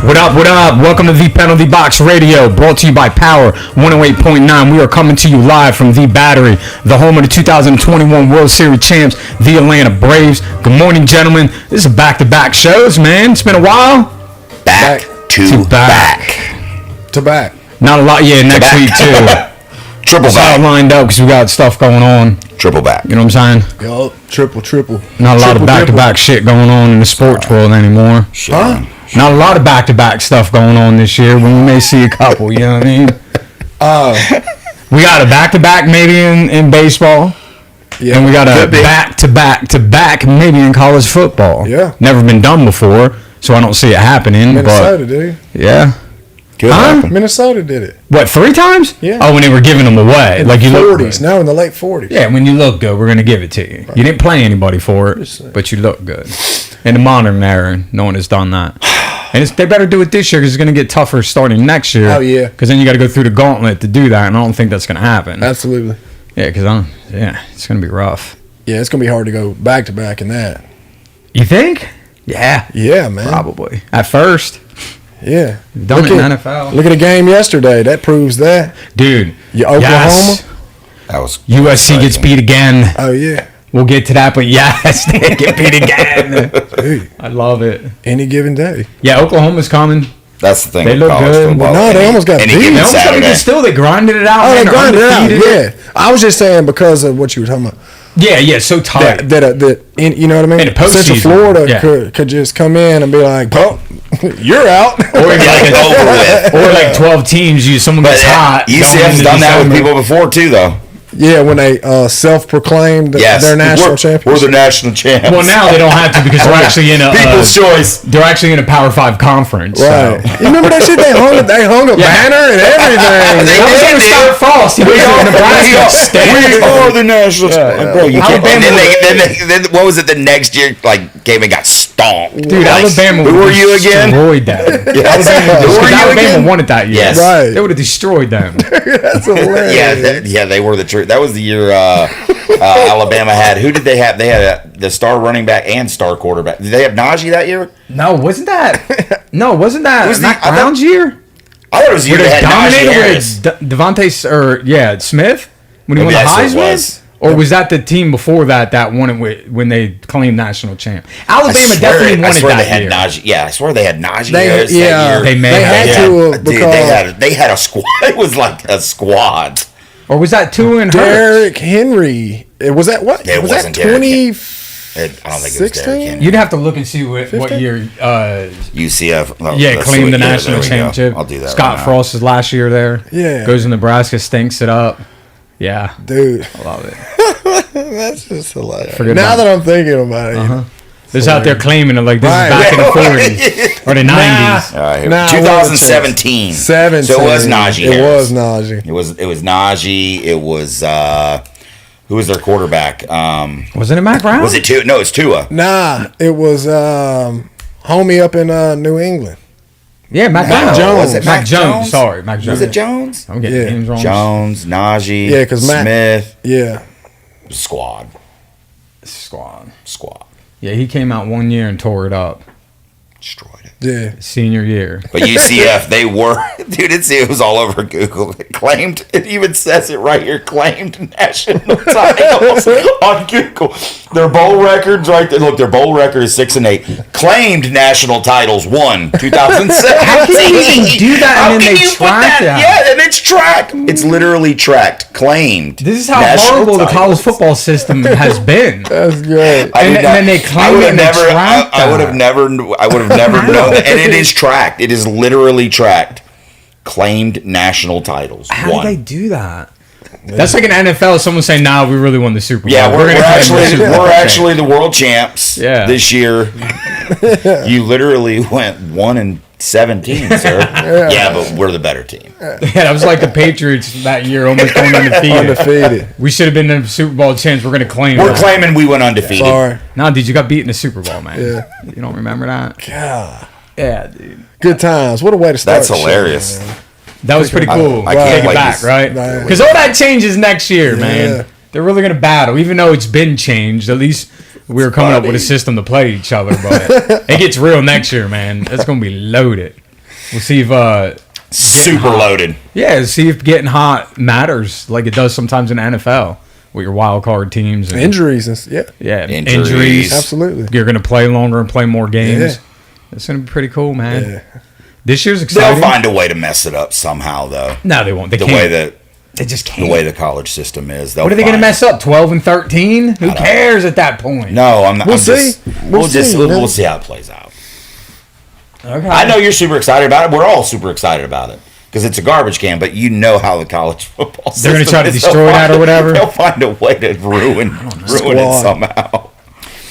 What up, what up? Welcome to The Penalty Box Radio, brought to you by Power 108.9. We are coming to you live from The Battery, the home of the 2021 World Series champs, the Atlanta Braves. Good morning, gentlemen. This is back-to-back shows, man. It's been a while. Back to back. Not a lot, next week, too. Triple It's all back. lined up because we got stuff going on. Triple back. You know what I'm saying? Yo, triple. Not a lot of back-to-back shit going on in the sports world anymore. Huh? Not a lot of back-to-back stuff going on this year, but we may see a couple, you know what I mean? We got a back-to-back maybe in baseball. Yeah. And we got a back-to-back maybe in college football. Yeah. Never been done before, so I don't see it happening. Minnesota, dude. But, yeah. Could Huh? happen. Minnesota did it. What, 3 times? Yeah. Oh, when they were giving them away. In Like the you look 40s. good. Now in the late 40s. Yeah, when you look good, we're going to give it to you. You didn't play anybody for it, saying. but you look good. In the modern era, no one has done that. And they better do it this year because it's going to get tougher starting next year. Oh, yeah. Because then you got to go through the gauntlet to do that, and I don't think that's going to happen. Absolutely. Yeah, because it's going to be rough. Yeah, it's going to be hard to go back to back in that. You think? Yeah. Yeah, man. Probably. At first. Yeah. Done it in NFL. Look at the game yesterday. That proves that. Dude. Yeah, Oklahoma? Yes. That was USC gets beat again. Oh, yeah. We'll get to that, but yes, they get beat again. Dude, I love it. any given day. Yeah, Oklahoma's coming. That's the thing. They with look college good. football. No, they almost got Any beat. given They almost got Saturday. it still. They grinded it out. Oh, man. they They're grinded it out. undefeated. Yeah. I was just saying because of what you were talking about. Yeah, so tight. You know what I mean? In the postseason, Central Florida yeah. could just come in and be like, "Oh, you're out." Or Yeah, like, it's over with. or like 12 teams, someone But gets hot. going UCF's into done that with December. people before too, though. Yeah, when they self-proclaimed Yes, their national we're champions. the national champs. Well, now they don't have to because they're actually in a People's choice. they're actually in a Power 5 conference. Right. So. You remember that shit? They hung a banner and everything. They That was did, gonna stop Frost. He was in Nebraska State. We are the national champs. Bro, you can't. Alabama And then what was it the next year? Like, came and got stomped. Dude, Like, Alabama Who were you again? destroyed them. Yes. Who were you Alabama again? won it that year. Yes. Right. They would have destroyed them. That's hilarious. Yeah, they were the truth. That was the year Alabama had. Who did they have? They had the star running back and star quarterback. Did they have Najee that year? No, wasn't that? No, wasn't that Was the- Mac I thought- Brown's year? I thought it was the year Where they they had Najee dominated Harris. with Devontae Smith when he Maybe won the that's who it Heisman? was. Or was that the team before that won it when they claimed national champ? Alabama definitely won I it swear that they had year. Najee. Yeah, I swear they had Najee They- Harris yeah, that year. They may They have, had yeah. to Dude, because they had a squad. It was like a squad. Or was that Tua and Hurts? Derrick Henry. Was that what? It was that wasn't Derrick 20? I don't think it was 16? Derrick Henry. You'd have to look and see what 15? year. UCF. Oh, Yeah, that's claimed the there national we go. championship. I'll do that. Scott right now. Frost's last year there. Yeah. Goes to Nebraska, stinks it up. Yeah, Dude, I love it. that's just hilarious. Forget now about that I'm thinking about it. Uh-huh. This out there claiming it like this Right. is back in the 40s or the 90s. All right, here. Nah, 2017. 7. So it was Najee It Harris. was Najee. It was Najee. It was who was their quarterback? Wasn't it Mac Brown? Was it Tua? No, it's Tua. Nah, it was homie up in New England. Yeah, Mac Mac Brown. Jones. Was it Mac Mac Jones. Sorry, Mac Jones. Was it Jones? I'm getting Yeah. names wrong. Jones, Najee, Yeah, 'cause Mac- Smith, Yeah. squad. Squad. Yeah, Yeah, he came out one year and tore it up. destroyed it. Yeah. Senior year. But UCF, they were, dude, it was all over Google. It claimed, it even says it right here, claimed national titles on Google. Their bowl records right there. Look, their bowl record is 6-8. Claimed national titles won 2017. How can you even do that How and then can they you put track that? Yeah, and it's tracked. It's literally tracked. Claimed. This is how national horrible the college titles. football system has been. That's great. I And did then they claim it and they track I would have that. never known that. And it is tracked. It is literally tracked. Claimed national titles. How Won. do they do that? That's like an NFL. Someone saying, "Nah, we really won the Super Bowl." Yeah, we're gonna claim the Super Bowl actually the world champs. Yeah. This year, you literally went 1-17, sir. Yeah, but we're the better team. Yeah, that was like the Patriots that year, almost going undefeated. Undefeated. We should have been the Super Bowl champs. We're gonna claim. We're that. claiming we went undefeated. Sorry. Nah, dude, you got beat in the Super Bowl, man. Yeah. You don't remember that? God. Yeah, dude. Good times. What a way to start. That's the show, hilarious. man. That was pretty cool. I can't Take it wait back, to- right? Right. Because all that changes next year, Yeah. man. They're really gonna battle, even though it's been changed. At least we were coming up with a system to play each other, but it gets real next year, man. It's gonna be loaded. We'll see if Super loaded. yeah, see if getting hot matters like it does sometimes in the NFL with your wild card teams and Injuries and yeah, Injuries. injuries. Absolutely. You're going to play longer and play more games. Yeah. It's going to be pretty cool, man. Yeah. This year's They'll exciting. find a way to mess it up somehow, though. No, they won't. They The can't. way that they just the can't. way the college system is. What are they going to mess up? 12 and 13? Who don't cares at that point? No, I'm not. We'll I'm see. Just, We'll see, man. we'll see how it plays out. Okay. I know you're super excited about it. We're all super excited about it because it's a garbage can. But you know how the college football system They're gonna try to is. destroy that or whatever? They'll find a way to ruin it Squad. somehow.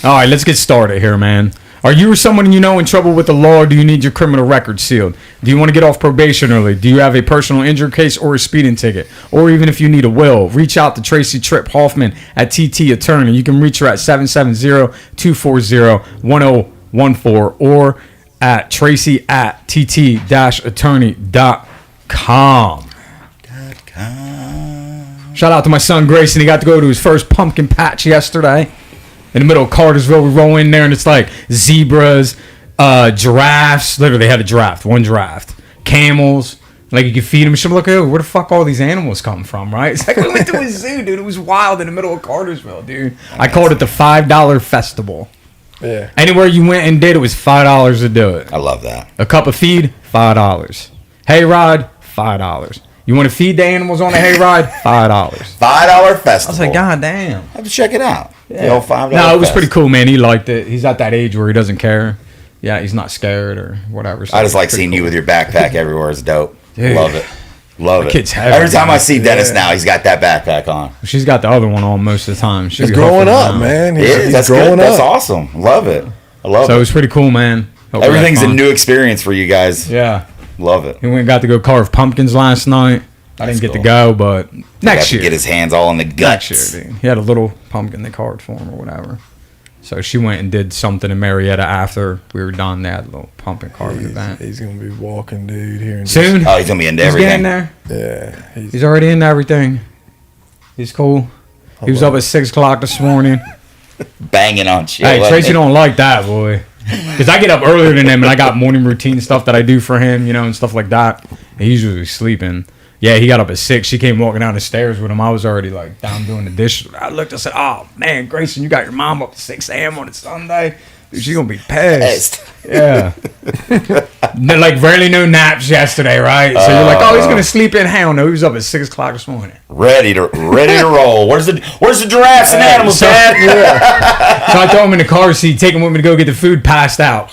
All right, let's get started here, man. Are you or someone you know in trouble with the law, or do you need your criminal record sealed? Do you want to get off probation early? Do you have a personal injury case or a speeding ticket? Or even if you need a will, reach out to Tracy Tripp Hoffman at TT Attorney. You can reach her at 770-240-1014 or at Tracy at tt-attorney.com. Shout out to my son Grayson. He got to go to his first pumpkin patch yesterday. In the middle of Cartersville, we roll in there and it's like zebras, giraffes. Literally, they had a giraffe, one giraffe. Camels. Like you could feed them. Should look at where the fuck all these animals come from, right? It's like we went to a zoo, dude. It was wild in the middle of Cartersville, dude. I called it the $5 festival. Yeah. Anywhere you went and did, it was $5 to do it. I love that. A cup of feed, $5. Hayride, $5. You want to feed the animals on a hayride? $5. $5 festival. I was like, God damn. I have to check it out. The old $5 No, it was fest. pretty cool, man. He liked it. He's at that age where he doesn't care. Yeah, he's not scared or whatever. So I just like pretty seeing cool. you with your backpack everywhere. It's dope. Dude. Love it. Love My it. kid's heavy, Every time I man. see Dennis now, he's got that backpack on. She's got the other one on most of the time. She'll He's be growing huffing up, around. man. It He's, is. he's That's growing good. That's up. awesome. Love it. I love So it it. was pretty cool, man. Hope we had Everything's a fun. new experience for you guys. Yeah. Love it. He went and got to go carve pumpkins last night. I didn't get to cool. go, but Got next to year. get his hands all in the guts. Next year, dude. He had a little pumpkin they carved for him or whatever. So she went and did something in Marietta after we were done. They had a little pumpkin carving event. He's gonna be walking, dude. Here in Soon. Oh, he's gonna be into He's everything. getting there. Yeah. He's already into everything. He's cool. He was up at 6 o'clock this morning. Banging on shit. Hey, wasn't Tracy he? don't like that, boy. Because I get up earlier than him, and I got morning routine stuff that I do for him, and stuff like that. And he's usually sleeping. Yeah, he got up at 6. She came walking down the stairs with him. I was already, down doing the dishes. I looked, I said, oh, man, Grayson, you got your mom up at 6 a.m. on a Sunday? Dude, she's going to be pissed. Yeah. Rarely no naps yesterday, right? So you're like, oh, he's going to sleep in. Hell no, he was up at 6 o'clock this morning. Ready to roll. Where's the giraffes and animals, So- Dad? So I throw him in the car seat, take him with me to go get the food, passed out.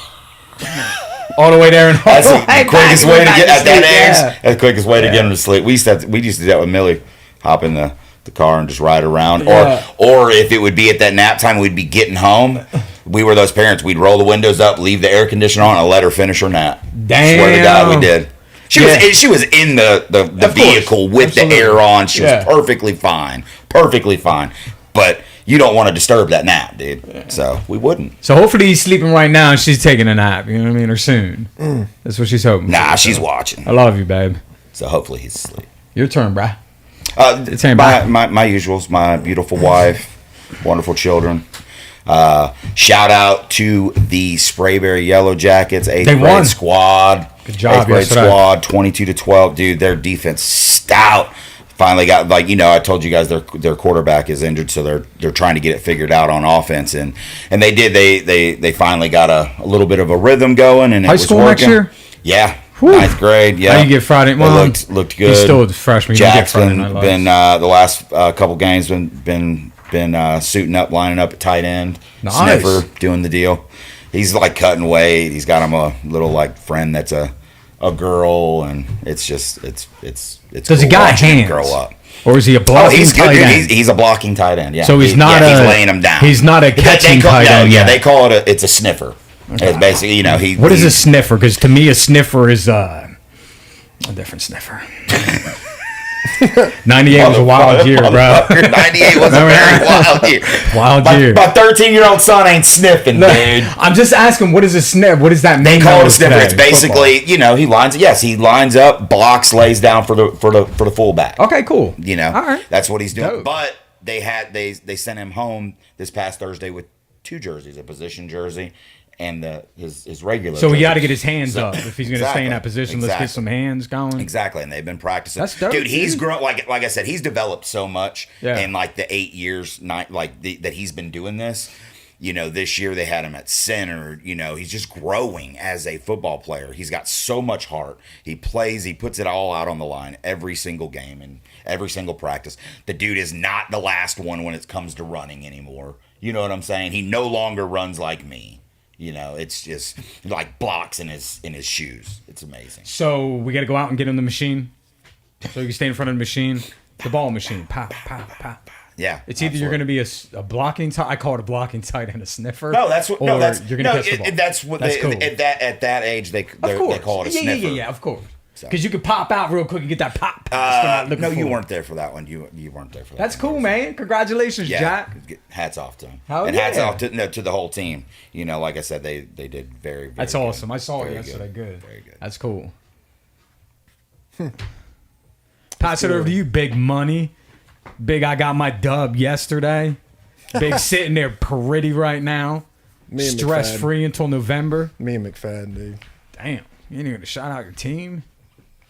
All the way there and all That's the the way quickest back, way to back get at that sleep, age. yeah. That's the quickest way to get him to sleep. We used to do that with Millie. Hop in the car and just ride around. Yeah. Or if it would be at that nap time, we'd be getting home. We were those parents. We'd roll the windows up, leave the air conditioner on, and let her finish her nap. Damn. Swear to God, we did. She was in the Of vehicle course. with Absolutely. the air on. She Yeah. was perfectly fine. Perfectly fine. But you don't want to disturb that nap, dude. So we wouldn't. So hopefully he's sleeping right now and she's taking a nap, you know what I mean, or soon. That's what she's hoping. Nah, for, she's so. watching. I love you, babe. So hopefully he's asleep. Your turn, bruh. It's ain't bad. my usuals, my beautiful wife, wonderful children. Shout out to the Sprayberry Yellow Jackets, 8th They grade won. squad. Good job 8th grade yesterday. squad, 22-12. Dude, their defense stout. Finally got I told you guys their quarterback is injured, so they're trying to get it figured out on offense, and they did. They finally got a little bit of a rhythm going, and it High was school working. next year? Yeah. Whew. 9th grade, yeah. How you get Friday? They Well, looked good. He's still a freshman. You don't get Friday night Jackson lights. been the last couple games been suiting up, lining up at tight end. Nice. Sniffer doing the deal. He's cutting weight. He's got him a little friend that's a girl, and it's just it's. Does he got watching him hands? grow up? Or is he a Oh, blocking he's good. tight Dude. end? He's a blocking tight end. Yeah. So he's not he's a- laying him down. he's not a catching call, tight end Yeah, yet. they call it it's a sniffer. It's basically he. What is he- a sniffer? Because to me, a sniffer is a different sniffer. 98 was a wild year, bro. 98 was a very wild year. Wild My year. 13-year-old son ain't sniffing, dude. I'm just asking, what is a sniff? What does that mean? They call it a nowadays sniffer. It's today? basically, he lines up, blocks, lays down for the fullback. Football. Okay, cool. All right. that's what he's doing. Dope. But they sent him home this past Thursday with 2 jerseys, a position jersey and his regular. So he jersey. got to get his hands up if he's going to stay in that position. Let's get Exactly. some hands going. Exactly, and they've been practicing. That's dope, dude. He's dude. grown like I said. He's developed so much Yeah. in like the 8 years, that he's been doing this. You know, this year they had him at center. You know, he's just growing as a football player. He's got so much heart. He plays. He puts it all out on the line every single game and every single practice. The dude is not the last one when it comes to running anymore. You know what I'm saying? He no longer runs like me. You know, it's just like blocks in his shoes. It's amazing. So we got to go out and get in the machine. So you can stay in front of the machine, the ball machine. Pow, pow, pow. Yeah, It's either you're going to be a blocking tight. I call it a blocking tight and a sniffer. No, that's what. Or No, that's you're going to catch the ball. That's what That's they, cool. at that age they call it a sniffer. Yeah, of course. Because you could pop out real quick and get that pop. No, you weren't there for that one. You weren't there for that. That's one. cool, man. Congratulations, Yeah, Jack. hats off to him. Hell and hats yeah. off to the whole team. You know, like I said, they did very, very That's good. awesome. I saw it Very yesterday. Good. Very good. That's cool. Pass it over to you, Big Money. Big, I got my dub yesterday. Big sitting there pretty right now. Me and Stress free until November. Me and McFadden, dude. Damn. You ain't even gonna shout out your team.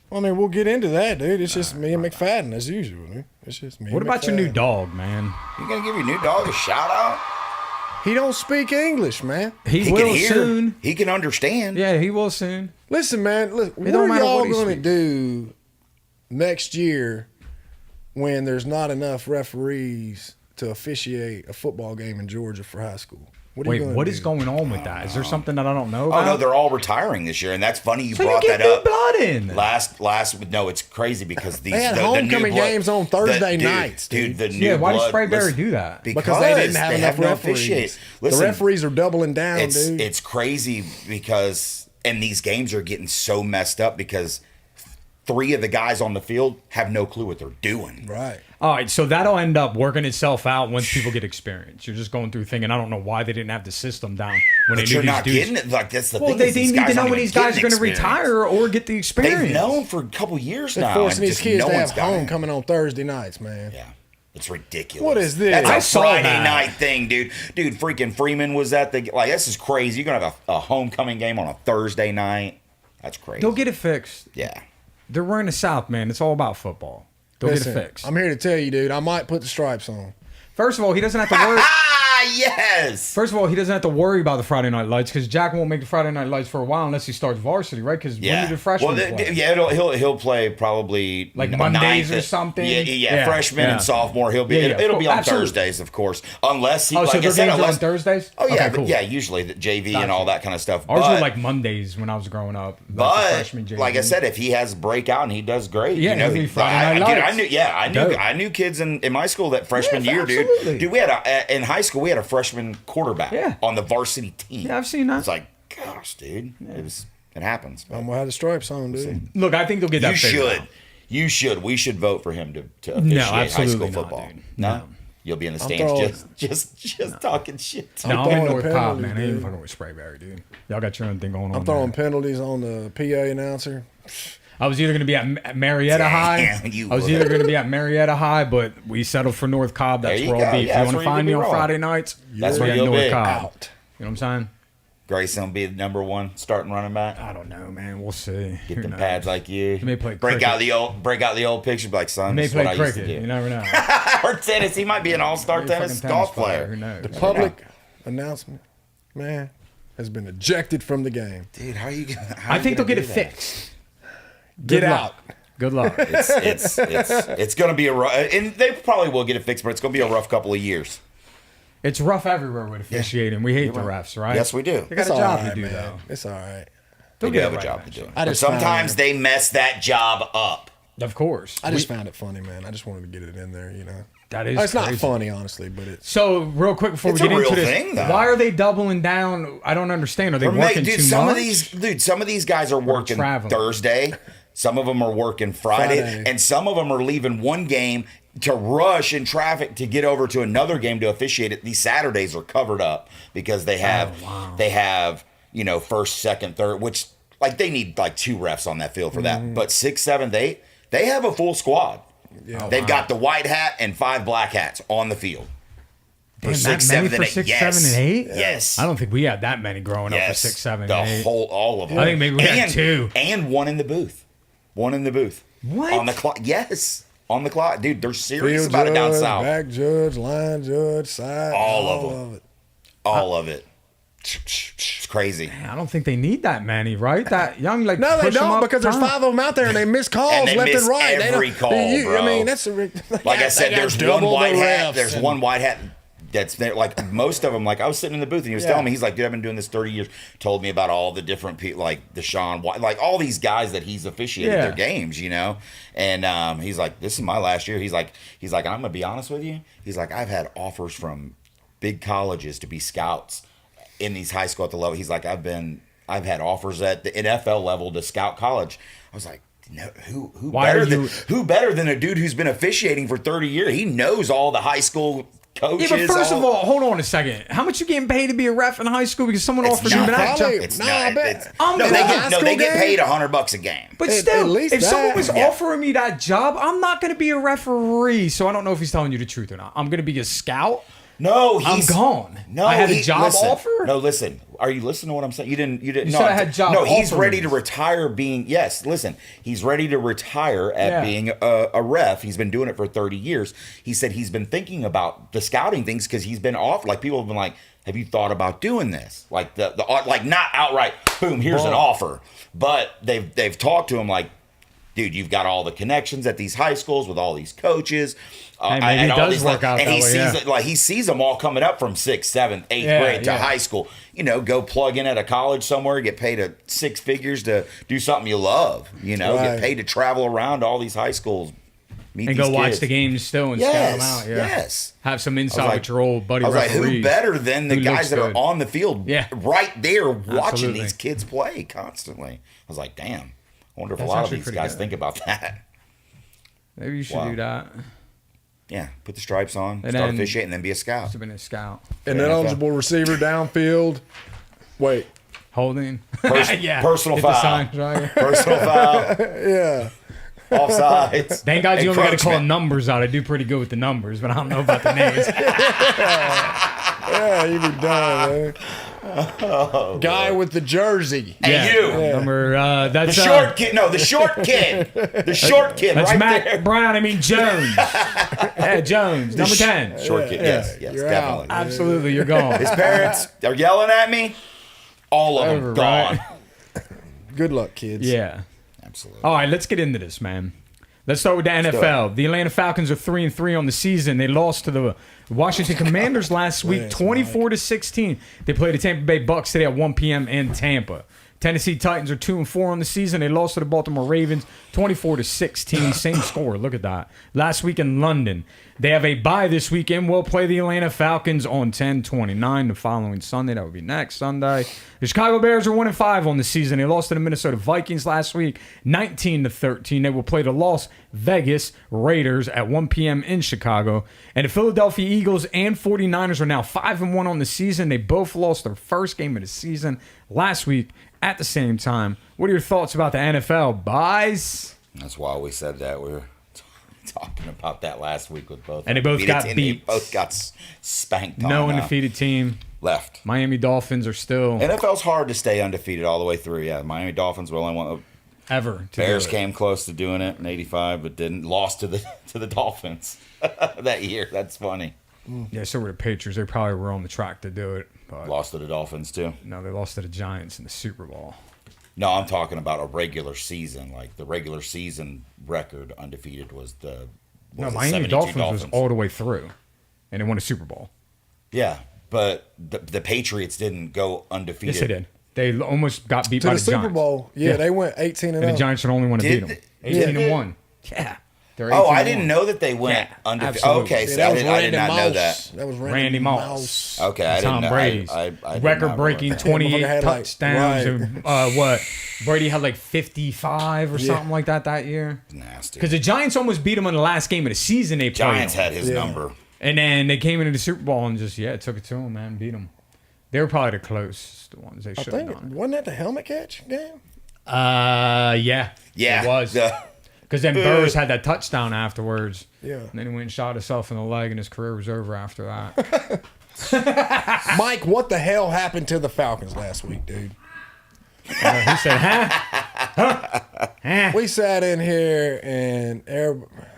Well, I mean, we'll get into that, dude. It's just me and McFadden as usual, dude. It's just me. What and about your new McFadden. dog, man? You gonna give your new dog a shout out? He don't speak English, man. He, He will can hear. soon. He can understand. Yeah, he will soon. Listen, man. Look, what don't are matter y'all what he going to speaks. do next year when there's not enough referees to officiate a football game in Georgia for high school? What are you Wait, gonna what do? is going on with that? Is there something that I don't know Oh about? no, they're all retiring this year, and that's funny you so brought you get that new up. blood in. Last no, it's crazy because these They had the new homecoming blood- games on Thursday dude, nights, dude. the new Yeah, why does blood- Sprayberry listen, do that? Because they didn't have enough no referees. officiate. The Listen, referees are doubling down, dude. it's crazy because and these games are getting so messed up because 3 of the guys on the field have no clue what they're doing. Right. All right, so that'll end up working itself out once people get experience. You're just going through thinking, I don't know why they didn't have the system down when But they you're knew not these dudes. getting it. Like that's the Well, thing. they is these need to guys know aren't when even these guys are getting going to experience. retire or get the experience. They've known for a couple years They're now. forcing and these just kids no to one's have got it. homecoming on Thursday nights, man. Yeah. It's ridiculous. What is this? That's a I saw Friday that. night thing, dude. Dude, freaking Freeman was at the like. This is crazy. You're gonna have a homecoming game on a Thursday night. That's crazy. They'll get it fixed. Yeah. They're wearing the South, man. It's all about football. They'll Listen, get it fixed. I'm here to tell you, dude. I might put the stripes on. First of all, he doesn't have to worry. Ah, yes. First of all, he doesn't have to worry about the Friday Night Lights because Jack won't make the Friday Night Lights for a while unless he starts varsity, right? Because when Yeah. do the freshmen Well, play? yeah. He'll play probably Like n- Mondays ninth- or something? Yeah. Yeah, Freshman yeah. and sophomore. He'll be. Yeah, yeah. It'll be on Absolutely. Thursdays, of course, unless he. Oh, so like I their said, games are on unless- Thursdays? Oh yeah, Okay, cool. yeah. Usually the JV and all that kind of stuff. Ours but, were like Mondays when I was growing up. Like the But freshman JV. like I said, if he has a breakout and he does great, Yeah, you know, he'll be Friday Night dude, Lights. I Dope. knew kids in my school that freshman Yeah, year, absolutely. dude. We had in high school we had a freshman quarterback Yeah. on the varsity team. Yeah, I've seen that. It's like, gosh, dude, it happens. I'm gonna have the stripes on, dude. Look, I think they'll get that You figured should. out. You should. We should vote for him to officiate high absolutely school not, football. dude. No? No. You'll be in the I'm stands throwing- just talking shit. No, I'm throwing in a North Cobb, penalty, man. I ain't dude. fucking with Sprayberry, dude. Y'all got your own thing going on. I'm throwing there. penalties on the PA announcer. I was either going to be at Marietta High. you I was would. either going to be at Marietta High, but we settled for North Cobb. That's There you where I'll go. be. Yeah, If that's you where want to you find could me be on wrong. Friday nights, That's we're where at you'll North be. Cobb. Out. You know what I'm saying? Grayson will be the number one starting running back. I don't know, man. We'll see. Get Who them knows? pads like you. He may play break cricket. out the old picture. Be like, son, He may this is what play I used to cricket. do. You never know. or tennis. He might be an all-star Maybe a tennis fucking golf Who player. knows? The public announcement, man, has been ejected from the game. Dude, how are you gonna? I think they'll get it fixed. Get Good out. luck. Good luck. It's going to be a rough, and they probably will get it fixed, but it's going to be a rough couple of years. It's rough everywhere with officiating. We hate the refs, right? Yes, we do. They got It's a all job right, to do, man. though. It's all right. They They'll do get have it a right job to eventually. do. I But just found sometimes it. they mess that job up. Of course. I just found it funny, man. I just wanted to get it in there, you know. That is It's not crazy. funny, honestly, but it's. So, real quick before It's we a get into real this, thing, though. why are they doubling down? I don't understand. Are they working too some much? of these guys are working traveling. Thursday. Some of them are working Friday, and some of them are leaving one game to rush in traffic to get over to another game to officiate it. These Saturdays are covered up because they have first, second, third, which like they need like 2 refs on that field for that. But 6, 7, 8, they have a full squad. Yeah. They've got the white hat and 5 black hats on the field. Damn, six, that many 7, for and 8. 6, Yes. 7, and 8? Yes. I don't think we had that many growing up for Yes. 6, 7, the and 8. all of them. I think maybe we had And- 2. And one in the booth. One in the booth. What? On the clock. Yes. On the clock. Dude, they're serious Field about it down judge, south. back judge, line judge, side, All of all them. of it. All of it. It's crazy. I don't think they need that many, right? That young, like, No, they push 'em don't up because there's time. 5 of them out there and they miss calls And they left miss and right. every they don't, call, I bro. mean, that's Like I said, there's one white hat. There's and- one white hat that's there. Like most of them, like I was sitting in the booth and he was telling me, he's like, dude, I've been doing this 30 years. Told me about all the different people, like Deshaun White, like all these guys that he's officiated Yeah. their games, you know? And he's like, this is my last year. He's like, and I'm going to be honest with you. He's like, I've had offers from big colleges to be scouts in these high school at the level. He's like, I've had offers at the NFL level to scout college. I was like, no, Why are who better than a dude who's been officiating for 30 years? He knows all the high school coaches. Yeah, but first of all, hold on a second. How much you getting paid to be a ref in high school because someone it's offers you not, that job? probably- it's No, not. I bet. It's, I'm no, good. they High get, no, school they get game? paid $100 a game. But At still, least if someone that. was Yeah. offering me that job, I'm not going to be a referee. So I don't know if he's telling you the truth or not. I'm going to be a scout. No, I'm gone. No, I had a job listen, offer? No, listen. Are you listening to what I'm saying? You didn't. You no, said I had job No, he's offerings. ready to retire. Being yes, listen. He's ready to retire at Yeah. being a ref. He's been doing it for 30 years. He said he's been thinking about the scouting things because he's been off. Like people have been like, "Have you thought about doing this?" Like the like not outright. Boom, here's an offer. But they've talked to him like, dude, you've got all the connections at these high schools with all these coaches. Hey, maybe and it all does these, work out and that he way, sees yeah. it like he sees them all coming up from 6th, 7th, 8th Yeah, grade to yeah. high school. You know, go plug in at a college somewhere, get paid a 6 figures to do something you love. You know, Right. get paid to travel around to all these high schools, meet And these go watch kids. the games still and scout Yes, them out. Yeah. yes. Have some I was insight like- with your old buddy I was like, who referees. better than the Who guys looks that are good. on the field, Yeah. right there watching Absolutely. these kids play constantly? I was like, damn. I wonder if That's a lot of actually these pretty guys good. think about that. Maybe you should Wow. do that. Yeah, put the stripes on, And start then- officiating, and then be a scout. Must have been a scout. An Yeah, eligible receiver downfield. Wait, Holding. Personal Get the foul. signs right. Personal foul, yeah. offsides. Thank God you only got to call encroachment. numbers out. I do pretty good with the numbers, but I don't know about the names. Yeah, you be done, man. Guy with the jersey. Hey, you. Number, The that's short kid. No, the short kid. The short kid That's right Matt there. Brown. I mean Jones. Yeah, Jones, number 10. Short kid. Yes, yes, you're definitely. Absolutely, you're gone. His parents are yelling at me. All of them Over, gone. right? Good luck, kids. Yeah. Absolutely. All right, let's get into this, man. Let's start with the NFL. The Atlanta Falcons are 3-3 on the season. They lost to the Washington Commanders last week, 24-16. They played the Tampa Bay Bucks today at 1 p.m. in Tampa. Tennessee Titans are 2-4 on the season. They lost to the Baltimore Ravens, 24-16. Same score. Look at that. Last week in London. They have a bye this weekend. We'll play the Atlanta Falcons on 10/29 the following Sunday. That would be next Sunday. The Chicago Bears are 1-5 on the season. They lost to the Minnesota Vikings last week, 19-13. They will play the Las Vegas Raiders at 1 p.m. in Chicago. And the Philadelphia Eagles and 49ers are now 5-1 on the season. They both lost their first game of the season last week at the same time. What are your thoughts about the NFL, buys? That's why we said that. We were talking about that last week with both. And they both got They beat. both got spanked. No on, undefeated team. left. Miami Dolphins are still NFL's hard to stay undefeated all the way through. Yeah, Miami Dolphins were only one. ever. To Bears do it. came close to doing it in '85, but didn't. Lost to the Dolphins that year. That's funny. Yeah, so were the Patriots. They probably were on the track to do it. But Lost to the Dolphins too. no, they lost to the Giants in the Super Bowl. No, I'm talking about a regular season. Like the regular season record undefeated was the. No, was the Miami 72 Dolphins was all the way through, and they won a Super Bowl. Yeah, but the Patriots didn't go undefeated. Yes, they did. They almost got beat To by the the Super Giants. Bowl. Yeah, Yeah. they went 18 And the Giants should only want to Did beat them. they? 18-1. Yeah. They're Oh, I 18-1. didn't know that they went Yeah, undefeated. absolutely. Okay, Yeah, so I did not know Moss. that. That was Randy Moss. Okay, I didn't Tom know. Brady's I did not record-breaking remember. 28 Motherfucker had, like, touchdowns. right. And what? Brady had like 55 or Yeah. something like that year. Nasty. Because the Giants almost beat them in the last game of the season. They played Giants them. had his Yeah. number. And then they came into the Super Bowl and just took it to them, man, beat them. They were probably the closest ones. They I should have think done wasn't that the helmet catch game? it. Yeah. Yeah, It was. Because then Burris had that touchdown afterwards. Yeah. And then he went and shot himself in the leg, and his career was over after that. Mike, what the hell happened to the Falcons last week, dude? He said, huh? We sat in here and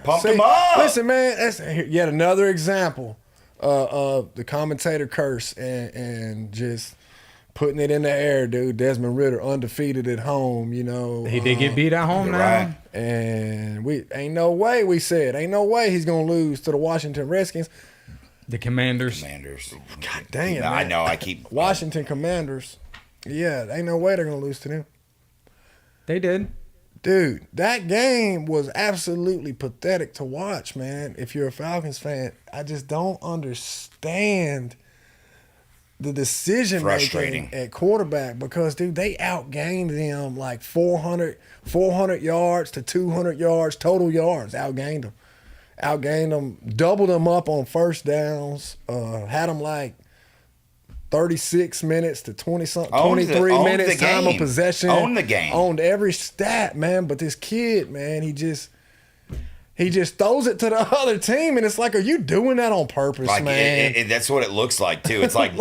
Pumped them up. Listen, man, that's yet another example of the commentator curse and just putting it in the air, dude. Desmond Ridder undefeated at home, you know. He did get beat at home now. Right. And ain't no way he's gonna lose to the Washington Redskins. The Commanders. God dang it, man. I know. I keep Washington Commanders. Yeah, ain't no way they're gonna lose to them. They did. Dude, that game was absolutely pathetic to watch, man. If you're a Falcons fan, I just don't understand the decision making Frustrating. at quarterback because, dude, they outgained them like 400 yards to 200 yards total yards. Outgained them, doubled them up on first downs, had them like 36 minutes to 20-something, 23 minutes time of possession. Owned the game. Owned every stat, man. But this kid, man, he just throws it to the other team, and it's like, are you doing that on purpose, like man? that's what it looks like too. It's like,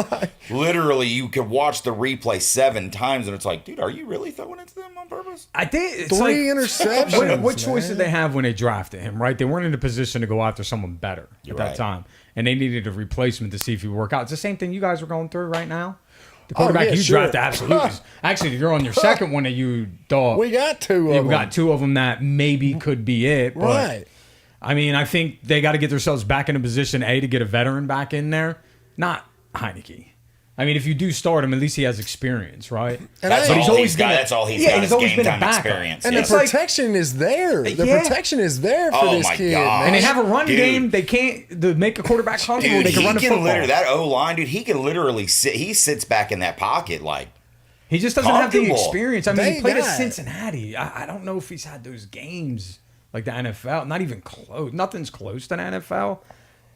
literally you could watch the replay 7 times, and it's like, dude, are you really throwing it to them on purpose? I think it's Three interceptions. What choice man. did they have when they drafted him, right? They weren't in a position to go after someone better at that right. time. And they needed a replacement to see if he would work out. It's the same thing you guys are going through right now. The quarterback you drafted, absolutely. Actually, you're on your second one that you thought. We got two of them. We got 2 of them that maybe could be it. But, Right. I mean, I think they got to get themselves back in a position, A, to get a veteran back in there, not Heineke. I mean, if you do start him, at least he has experience, right? That's I- all he's got. That's all he's got. His game time experience. And Yes. the protection is there. The Yeah. protection is there for Oh, this my kid, God. man. And they have a run Dude. game. They can't to make a quarterback comfortable. Dude, They can run the football. that O line, dude. He can literally sit. He sits back in that pocket like. He just doesn't have the Comfortable. experience. I mean, They he played at got- Cincinnati. I don't know if he's had those games like the NFL. Not even close. Nothing's close to the NFL.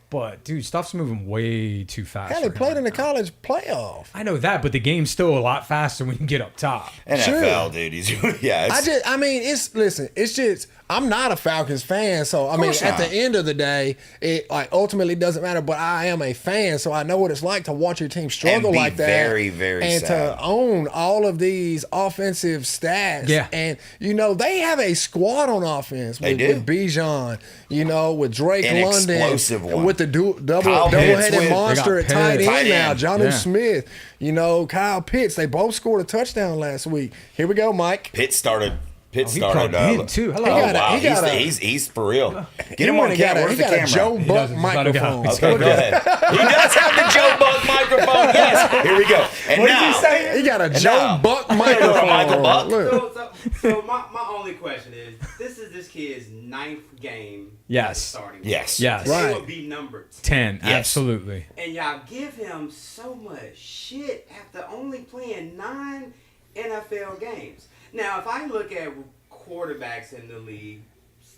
But, dude, stuff's moving way too fast. Hell, he for him played right in the now. college playoff. I know that, but the game's still a lot faster when you get up top. NFL, dude. He's yeah. It's just I'm not a Falcons fan, so I mean, course at not. the end of the day, it like ultimately doesn't matter. But I am a fan, so I know what it's like to watch your team struggle be like that. very, very and sad. to own all of these offensive stats. Yeah. And you know they have a squad on offense They with, do. with Bijan, you know, with Drake An London, explosive one. with the Kyle double-headed Pitts. monster They at got tight Pitts. end Tight now, end. Jonnu Yeah. Smith. You know, Kyle Pitts. They both scored a touchdown last week. Here we go, Mike. Pitt started. He plugged in, too. Hello. Oh, He got a- wow. he got a- He's for real. Get He him on went and got camera. a- Where's he the got a camera? Joe Buck doesn't. He's about to go. microphone. Okay, go ahead. He does have the Joe Buck microphone. Yes. Here we go. And What did now, you say? He got a And Joe now- Buck Michael microphone. Buck. Look. So my only question is, this is this kid's 9th game. Yes. Starting. Yes. Yes. Right. It would be number 10, Yes. absolutely. And y'all give him so much shit after only playing 9 NFL games. Now, if I look at quarterbacks in the league,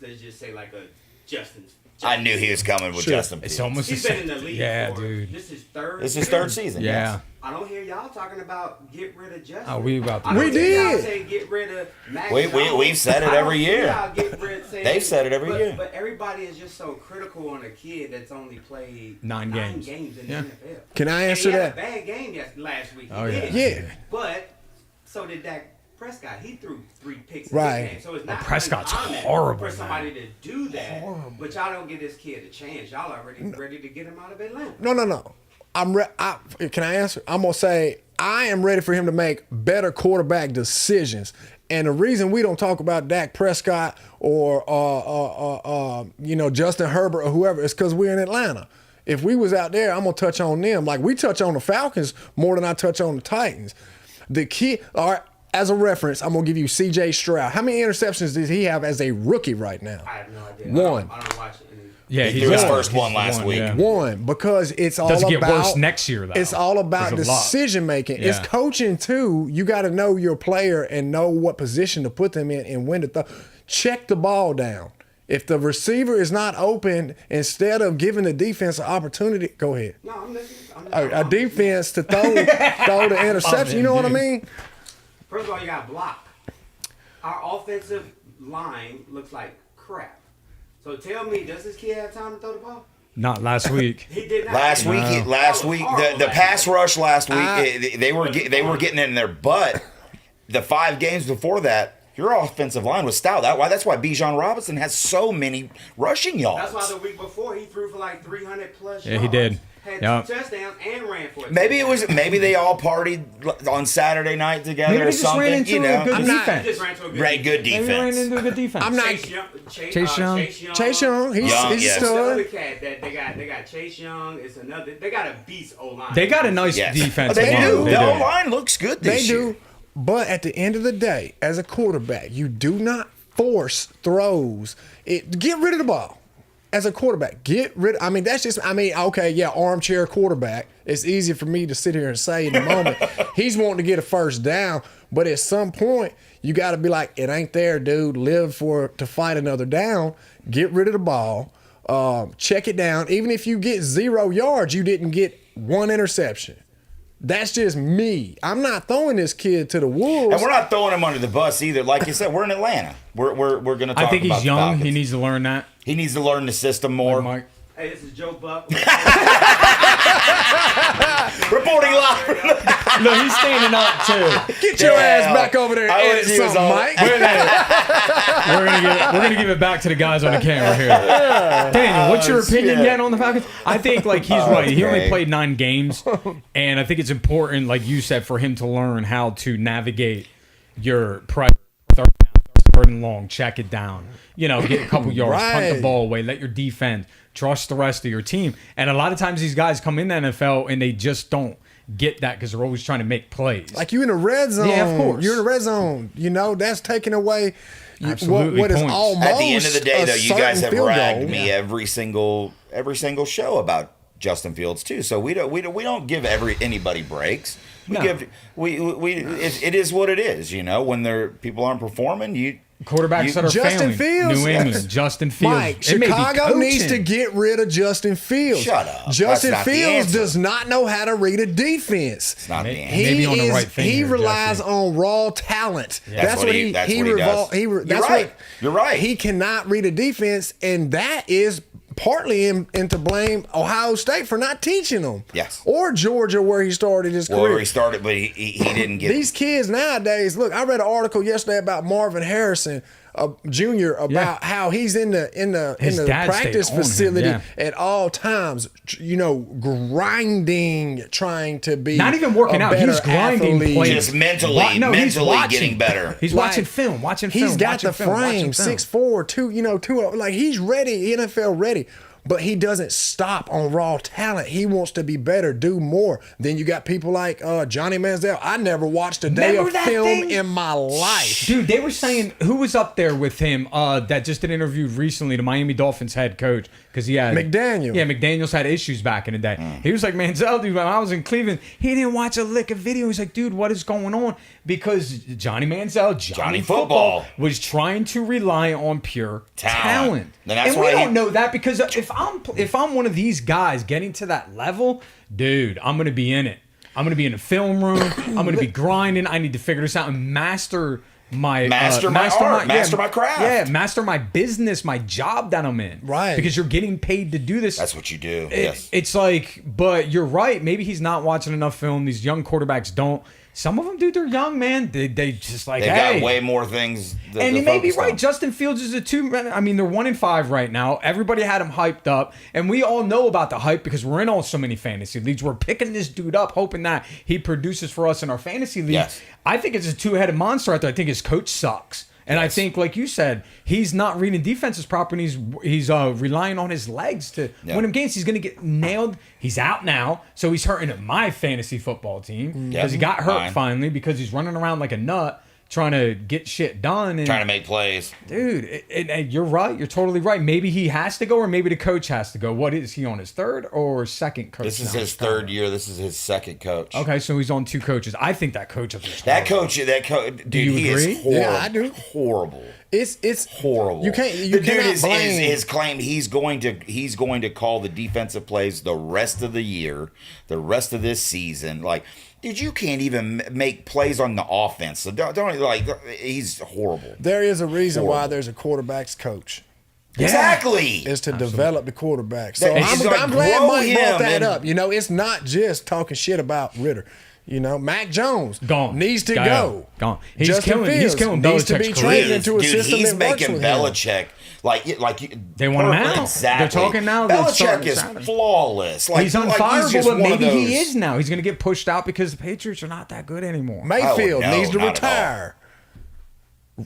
let's just say like a Justin. I knew he was coming with Sure. Justin. It's Fields. almost He's the been same. in the league. Yeah, for, dude. This is third. This is his third season. Yeah. Yes. I don't hear y'all talking about get rid of Justin. Oh, we about to- I don't We hear y'all did. say get rid of Mac We've Jones. said it I don't every see year. y'all get rid- saying- They've said it every year. But everybody is just so critical on a kid that's only played 9 games. in Yeah. the NFL. Can I And answer he had that? a bad game last week. He Oh, yeah. did. Yeah. But so did Dak Prescott. He threw 3 picks Right. in the game. So it's not Prescott's uncommon horrible, for somebody man. to do that. But y'all don't give this kid a chance. Y'all already ready to get him out of Atlanta. No. Can I answer? I'm gonna say I am ready for him to make better quarterback decisions. And the reason we don't talk about Dak Prescott or Justin Herbert or whoever is because we're in Atlanta. If we was out there, I'm gonna touch on them. Like we touch on the Falcons more than I touch on the Titans. The key, all right. As a reference, I'm gonna give you C.J. Stroud. How many interceptions does he have as a rookie right now? I have no idea. One. I don't watch any. Yeah, He he's threw his got- first one he's last week. yeah. One, because it's all Doesn't get about worse next year, though. It's all about There's a lot. decision making. It's Yeah. coaching too. You got to know your player and know what position to put them in and when to check the ball down. If the receiver is not open, instead of giving the defense an opportunity, go ahead. No, I'm listening. A defense to throw the interception. You know what I mean? First of all, you got block. Our offensive line looks like crap. So tell me, does this kid have time to throw the ball? Not last week. He did not. Last week, the pass rush last week, they were getting in there, but the 5 games before that, your offensive line was stout. That's why Bijan Robinson has so many rushing yards. That's why the week before he threw for like 300 plus yards. Yeah, he did. Had 2 touchdowns and ran for it. Maybe they all partied on Saturday night together Maybe or they just something. ran into You know, a good He defense. just ran to a good Right, good Maybe they ran defense. into a good defense. I'm not. Chase Young. Chase Young, he's Young, he's yes. a Another stud. cat that they got Chase Young. It's another. They got a beast O line. They got a nice Yes. defense. They do. They The do. O line looks good They this year. do. But at the end of the day, as a quarterback, you do not force throws. Get rid of the ball. As a quarterback, okay, yeah, armchair quarterback. It's easy for me to sit here and say in the moment, he's wanting to get a first down, but at some point, you got to be like, it ain't there, dude. Live to fight another down. Get rid of the ball. Check it down. Even if you get 0 yards, you didn't get 1 interception. That's just me. I'm not throwing this kid to the wolves. And we're not throwing him under the bus either. Like you said, we're in Atlanta. We're going to talk about I think he's the young. Falcons. He needs to learn that. He needs to learn the system more. Mike. Hey, this is Joe Buck. Reporting live. No, he's standing up too. Get your ass back over there and I edit wish he was something, on. Mike. We're gonna give it back to the guys on the camera here. Daniel, what's your opinion shit. yet on the Falcons? I think he's right. He only Okay. played 9 games, and I think it's important, like you said, for him to learn how to navigate your press, third and long, check it down. Get a couple yards, punt the Right. ball away, let your defense trust the rest of your team. And a lot of times these guys come in the NFL and they just don't get that because they're always trying to make plays. Like you in the red zone. Yeah, of course. You're in the red zone. That's taking away Absolutely, what is points. almost At the end of the day, a though, you guys certain have field ragged goal. me every single show about Justin Fields too. So we don't give anybody breaks. No. It is what it is. When people aren't performing, Quarterbacks that are Justin failing. Fields, New England, yes. Justin Fields. Mike, It may be Chicago needs coaching. to get rid of Justin Fields. Shut up. Justin That's not the Fields answer. does not know how to read a defense. It's not the May- answer. Maybe on the right thing He here, relies Jesse. on raw talent. That's what he does. You're right. You're right. He cannot read a defense, and that is partly and to blame Ohio State for not teaching him. Yes. Or Georgia, where he started his career. Where he started, but he didn't get. These kids nowadays, look, I read an article yesterday about Marvin Harrison Jr. about how he's in the His dad practice stayed on him, facility yeah. at all times, grinding, trying to be Not even working a out. He's better grinding athlete. plays. Just mentally he's watching. getting better. He's Like, watching film. He's got watching the film, watching frame, film. 6'4", two, like he's ready, NFL ready. But he doesn't stop on raw talent. He wants to be better, do more. Then you got people like Johnny Manziel. I never watched a day Remember of that film thing? in my life. Dude, they were saying who was up there with him that just did an interview recently, the Miami Dolphins head coach, because he had McDaniel. Yeah, McDaniel's had issues back in the day. Mm. He was like, Manziel, dude, when I was in Cleveland, he didn't watch a lick of video. He's like, dude, what is going on? Because Johnny Manziel, Johnny Football, was trying to rely on pure talent. And that's we why don't know that because if I'm one of these guys getting to that level, dude, I'm gonna be in it. I'm gonna be in the film room. I'm gonna be grinding. I need to figure this out and master my art, master my craft. Yeah, master my business, my job that I'm in. Right. Because you're getting paid to do this. That's what you do. Yes. It's like, but you're right. Maybe he's not watching enough film. These young quarterbacks don't. Some of them, dude, they're young, man. They just like, They've hey. got way more things. And you may be focus right. on. Justin Fields is a 2. I mean, they're 1-5 right now. Everybody had him hyped up, and we all know about the hype because we're in all so many fantasy leagues. We're picking this dude up, hoping that he produces for us in our fantasy league. Yes. I think it's a 2-headed monster out there. I think his coach sucks. And I think, like you said, he's not reading defenses properly. He's relying on his legs to win him games. He's going to get nailed. He's out now, so he's hurting my fantasy football team because he got hurt Mine. finally because he's running around like a nut trying to get shit done. And, Trying to make plays. dude, and you're right. You're totally right. Maybe he has to go, or maybe the coach has to go. What is he on his third or second coach? This is now? his third year. This is his second coach. Okay, so he's on 2 coaches. I think that coach is That coach, dude, you he agree? is horrible. Yeah, I do. Horrible. It's Horrible. You can't. You the dude cannot is blame. his claim. He's going to call the defensive plays the rest of the year, the rest of this season. Like, dude, you can't even make plays on the offense. So don't like. He's horrible. There is a reason why Horrible. there's a quarterback's coach. Exactly. is to develop the quarterback. So That- it's like I'm glad grow Mike brought him that and- up. You know, it's not just talking shit about Ritter. You know, Mac Jones Gone. needs to Guy go. out. Gone. He's Justin killing- he's Fields killing needs to be Belichick's trained career. into a Dude, system he's that works making with him. Belichick They want him out. Exactly. They're talking now that Belichick starting is Saturday. flawless. Like, He's like, unfireable, just but one of maybe he those- is now. He's going to get pushed out because the Patriots are not that good anymore. Mayfield no, needs to not at all. retire.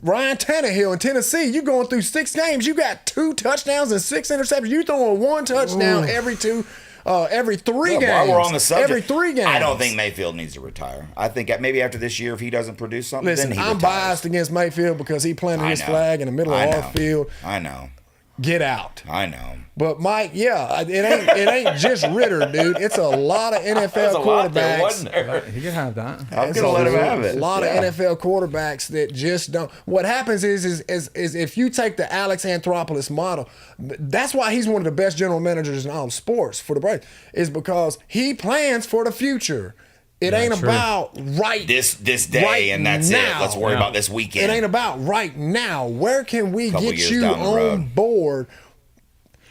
Ryan Tannehill in Tennessee, you going through 6 games, you got 2 touchdowns and 6 interceptions. You throwing 1 touchdown every 3 games. While we're on the subject, every 3 games. I don't think Mayfield needs to retire. I think maybe after this year, if he doesn't produce something, Listen, then he I'm retires. biased against Mayfield because he planted I his know. flag in the middle I of know. our field. I know. Get out. I know. But Mike, yeah, it ain't just Ritter, dude. It's a lot of NFL There's a lot there, quarterbacks. wasn't there? He can have that. I'm It's gonna let him have A it. lot Yeah. of NFL quarterbacks that just don't. What happens is if you take the Alex Anthopoulos model, that's why he's one of the best general managers in all of sports for the Braves. Is because he plans for the future. It ain't true. about This day, right and that's now. it. Let's worry Yeah. about this weekend. It ain't about right now. Where can we Couple get years you down the on road. board?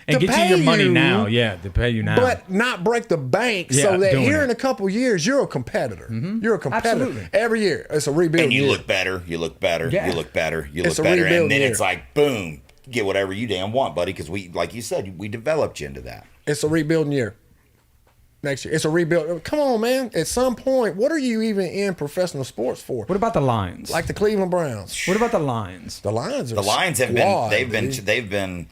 And to get you pay your money you, now. Yeah, to pay you now. But not break the bank Yeah, so that doing here it. in a couple years you're a competitor. You're a competitor. Absolutely. Every year it's a rebuild. and you year. look better. You look better. Yeah. You look better. You It's look a better. rebuild And then year. it's like, boom, get whatever you damn want, buddy. Because we, like you said, we developed you into that. It's a rebuilding year. Next year, it's a rebuild. Come on, man. At some point, what are you even in professional sports for? what about the Lions? Like the Cleveland Browns. what about the Lions? The Lions are The Lions have squad, been dude. they've been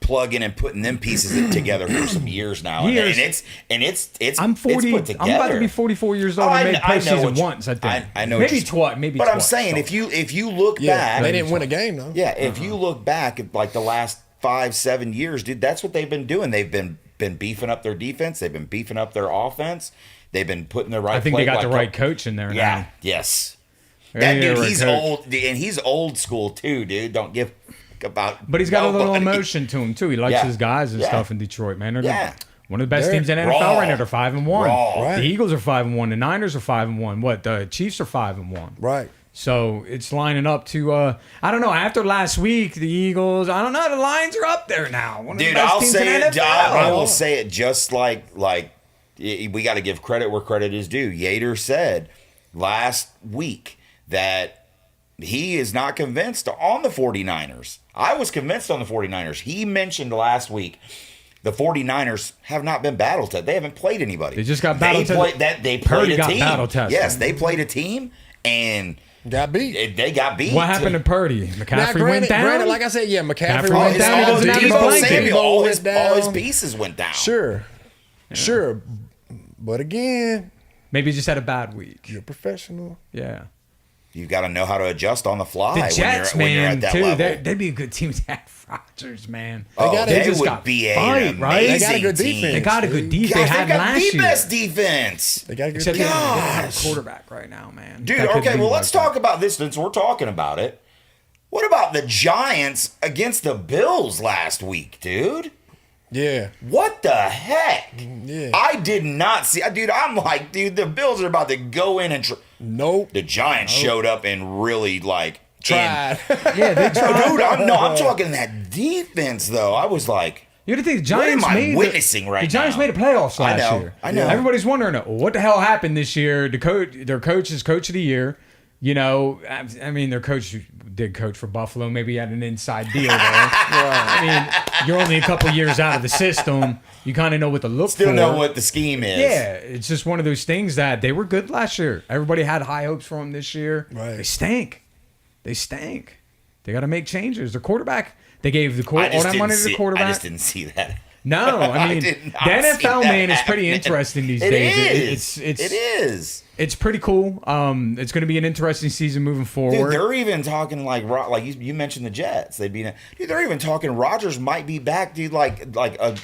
plugging and putting them pieces together for some years now. Years. And it's I'm 40. It's put I'm about to together. be 44 years old. Oh, and made I know postseason what you- once. I think. I know. Maybe what you- twice. Maybe. But I'm twice. saying So- if you look Yeah, back, they didn't win a game though. yeah, if you look back at like the last 5-7 years, dude, that's what they've been doing. They've been beefing up their defense. They've been beefing up their offense. They've been putting the right. I think they play, got the like, right coach in there Yeah. now. Yes. They That got dude, the right he's coach. old, and he's old school too, dude. Don't give a about. But he's got a little nobody. emotion to him too. He likes Yeah. his guys and Yeah. stuff in Detroit, man. They're Yeah. one of the best They're teams in NFL raw. right now. They're 5-1. Raw. Right. The Eagles are 5-1. The Niners are 5-1. What? The Chiefs are 5-1. Right. So it's lining up to I don't know. After last week, the Eagles. I don't know. The Lions are up there now. One of the Dude, best I'll teams say in it. NFL. I will say it just like we got to give credit where credit is due. Yater said last week that he is not convinced on the 49ers. I was convinced on the 49ers. He mentioned last week the 49ers have not been battle tested. They haven't played anybody. They just got battle tested. They played Purdy a got team. battle tested. Yes, they played a team and Got beat. they got beat. What happened to Purdy? Now, McCaffrey went down. Granted, like I said, yeah, McCaffrey McCaffrey went went down. He down. doesn't have his Deebo blanket. Samuel, all Deebo his went down. pieces went down. Sure. But again, Maybe he just had a bad week. Oh, you're a professional. Yeah. You got to know how to adjust on the fly The Jets, when you're man, at that too. level. They'd be a good team to have Rodgers, man. Oh, got- they they just would got be fight, an right? They got a amazing good team. defense. They got a good defense. Guys, They had got last the year. best defense. They got a good Except they team. don't have a Gosh. quarterback right now, man. Dude, That could okay, be well, like let's that. talk about this since we're talking about it. What about the Giants against the Bills last week, dude? Yeah. What the heck? Yeah. I did not see. Dude, I'm like, dude, the Bills are about to go in and. Nope. The Giants showed up and really, like. Tried. Yeah, they tried. Dude, I'm talking that defense, though. I was like. You think the Giants am I made witnessing right the Giants now? made the playoffs I last know, year. I know. Everybody's wondering what the hell happened this year. Their coach is coach of the year. You know, I mean, their coach did coach for Buffalo. Maybe he had an inside deal there. I mean, you're only a couple years out of the system. You kind of know what to look for. Still know what the scheme is. Yeah, it's just one of those things that they were good last year. Everybody had high hopes for them this year. Right. They stank. They got to make changes. Their quarterback, they gave all that money to the quarterback. I just didn't see that. No, I mean, did the not see NFL, that man, is pretty happen. interesting these It days. is. It is. It's pretty cool. It's going to be an interesting season moving Dude, forward. they're even talking like you mentioned the Jets. They'd be dude. They're even talking Rodgers might be back, dude. Like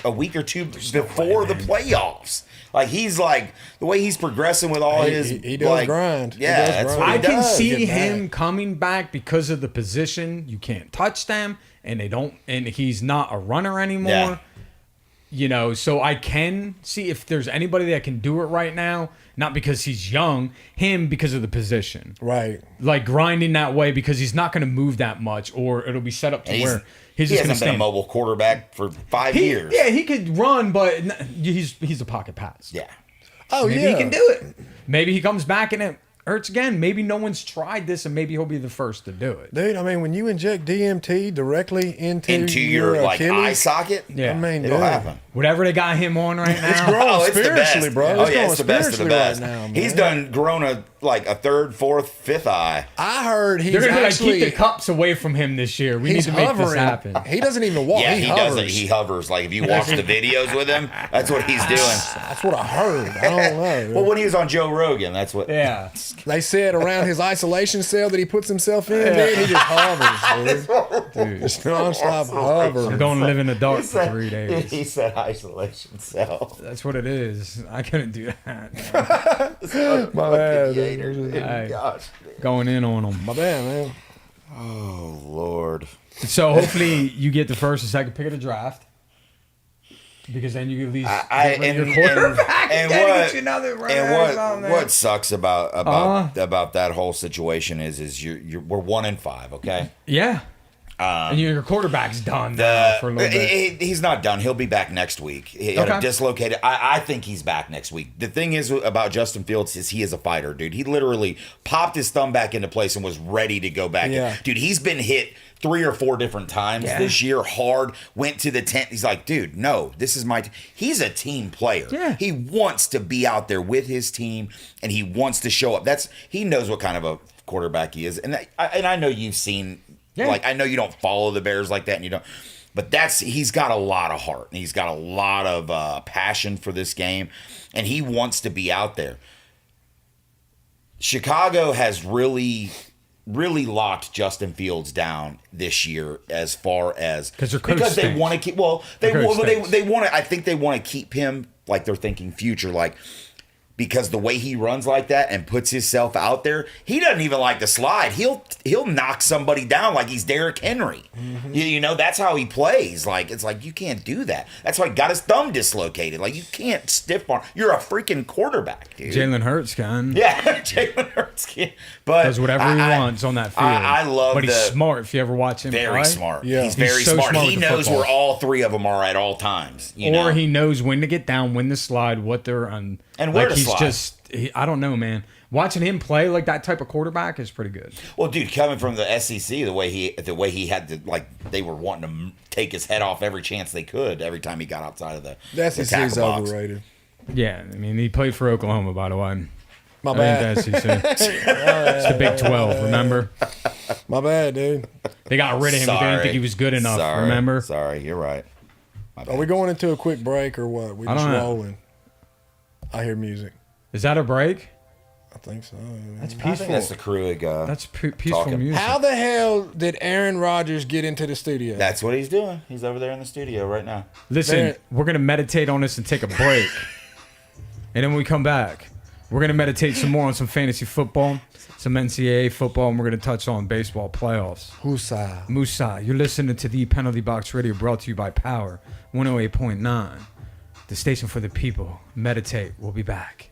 a week or two before the playoffs. Like he's like the way he's progressing with all his. He does like, grind. He Yeah, does that's grind. what I he can does. see Get him back. coming back because of the position. You can't touch them, and they don't. And he's not a runner anymore. Yeah. So I can see if there's anybody that can do it right now, not because he's young, him because of the position. Right. Like grinding that way because he's not going to move that much, or it'll be set up to And where he's he just going to hasn't been a stand. mobile quarterback for 5 years. Yeah, he could run, but he's a pocket pass. Yeah. Oh, Maybe yeah. he can do it. Maybe he comes back and it hurts again. Maybe no one's tried this, and maybe he'll be the first to do it. Dude, I mean, when you inject DMT directly into your like Achilles, eye socket, Yeah. I mean, it'll dude, happen. Whatever they got him on right It's now. growing Oh, it's the spiritually, best. bro. Oh, It's yeah, growing it's the best of the spiritually best. right now, man. He's done grown a third, fourth, fifth eye. I heard he's They're gonna be like, actually keep the cups away from him this year. We need he's to make this hovering. happen. He doesn't even walk. Yeah, he he hovers. doesn't. He hovers. Like if you watch the videos with him, that's what he's doing. That's what I heard. I don't know. Well, when he was on Joe Rogan, that's what. Yeah. They said around his isolation cell that he puts himself in, dude, he just hovers, dude. Just nonstop I'm hovering. going to live in the dark He for said- 3 days. He said isolation cell. That's what it is. I couldn't do that. My bad, Hater, dude. dude. Hey. Gosh. Going in on them. My bad, man. Oh Lord. So hopefully you get the first and second pick of the draft. Because then you at least I get rid of and, your quarterback. and Gotta what get you another runner and or something. what sucks about that whole situation is we're 1-5, okay. Yeah. And your quarterback's done now for a little bit. He's not done. He'll be back next week. He had a Okay. dislocated. I think he's back next week. The thing is about Justin Fields is he is a fighter, dude. He literally popped his thumb back into place and was ready to go back. Yeah. Dude, he's been hit 3 or 4 different times Yeah. this year hard, went to the tent. He's like, dude, no, this is my he's a team player. Yeah. He wants to be out there with his team and he wants to show up. He knows what kind of a quarterback he is. And I know you've seen like I know you don't follow the Bears like that and you don't, but he's got a lot of heart and he's got a lot of passion for this game and he wants to be out there. Chicago has really locked Justin Fields down this year as far as because they want to keep they want to I think they want to keep him like they're thinking future like because the way he runs like that and puts himself out there, he doesn't even like to slide. He'll knock somebody down like he's Derrick Henry. Mm-hmm. You know, that's how he plays. Like it's like you can't do that. That's why he got his thumb dislocated. Like you can't stiff arm. You're a freaking quarterback, dude. Jalen Hurts can. Yeah, Jalen Hurts can. But Does whatever he wants on that field. I love but he's smart if you ever watch him very play. smart. Yeah. He's very He's so smart. smart He with the knows football. where all 3 of them are at all times. You know? Or he knows when to get down, when to slide, what they're on. And where to he's slide. I don't know, man. Watching him play like that type of quarterback is pretty good. Well, dude, coming from the SEC, the way he had to like they were wanting to take his head off every chance they could every time he got outside of the The SEC is tackle box. overrated. Yeah, I mean, he played for Oklahoma, by the way. My I bad. think the SEC. It's the Big 12, remember? My bad, dude. They got rid of him because they didn't think he was good enough, Sorry. remember? Sorry, you're right. My bad. Are we going into a quick break or what? We I just don't know. rolling. I hear music. Is that a break? I think so. That's I peaceful. think that's the Kruig. That's peaceful talking. music. How the hell did Aaron Rodgers get into the studio? That's what he's doing. He's over there in the studio right now. Listen, Man. we're going to meditate on this and take a break. And then when we come back, we're going to meditate some more on some fantasy football, some NCAA football, and we're going to touch on baseball playoffs. Husa. Musa, you're listening to the Penalty Box Radio brought to you by Power 108.9, the station for the people. Meditate. We'll be back.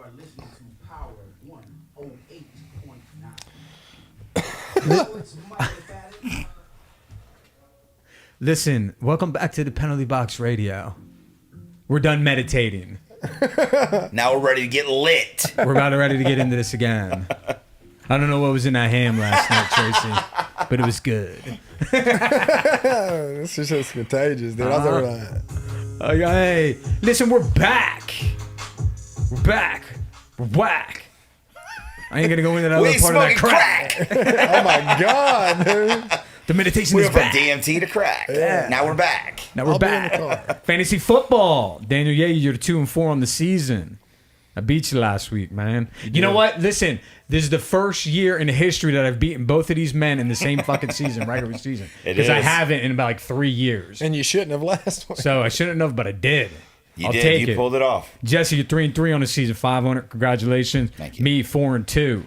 are listening to Power 108.9. It's Mike Fatty. Listen, welcome back to the Penalty Box Radio. We're done meditating. Now we're ready to get lit. We're about ready to get into this again. I don't know what was in that ham last night, Tracy, but it was good. This is just contagious, dude. I was over Hey, listen, we're back. We're back. We're whack. I ain't gonna go into that We other part of that smoking crack. Oh my god, dude. The meditation We is went from back. DMT to crack. Yeah. Now we're back. Now we're I'll be in the back. car. Fantasy football. Daniel, yeah, you're 2-4 on the season. I beat you last week, man. You know what? Listen, this is the first year in history that I've beaten both of these men in the same fucking season, regular season. It Because I is. haven't in about like 3 years. And you shouldn't have last week. So I shouldn't have, but I did. You I'll did. take You it. pulled it off. Jesse, you're 3-3 on the season, 500. Congratulations. Thank you. Me, 4-2.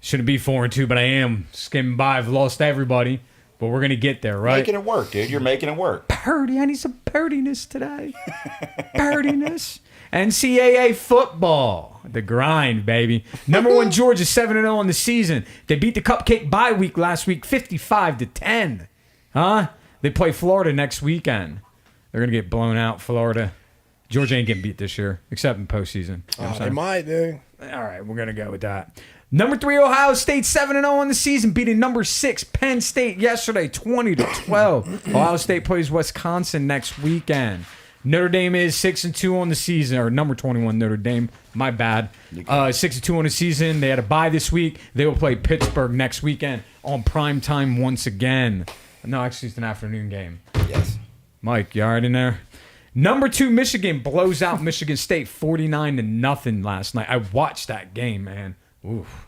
Shouldn't be 4-2, but I am skimming by. I've lost everybody, but we're gonna get there, right? Making it work, dude. You're making it work. Purdy, I need some purdiness today. Purdiness. NCAA football. The grind, baby. Number one, Georgia, 7-0 on the season. They beat the Cupcake bye week last week, 55-10. Huh? They play Florida next weekend. They're gonna get blown out, Florida. Georgia ain't getting beat this year, except in postseason. You know what I'm They saying? might, dude. All right, we're gonna go with that. Number 3, Ohio State, 7-0 on the season, beating number 6, Penn State yesterday, 20-12. Ohio State plays Wisconsin next weekend. Notre Dame is 6-2 on the season, or number 21 Notre Dame. My bad. 6-2 on the season. They had a bye this week. They will play Pittsburgh next weekend on prime time once again. No, actually, it's an afternoon game. Yes. Mike, you all right in there? Number 2, Michigan blows out Michigan State 49-0 last night. I watched that game, man. Oof.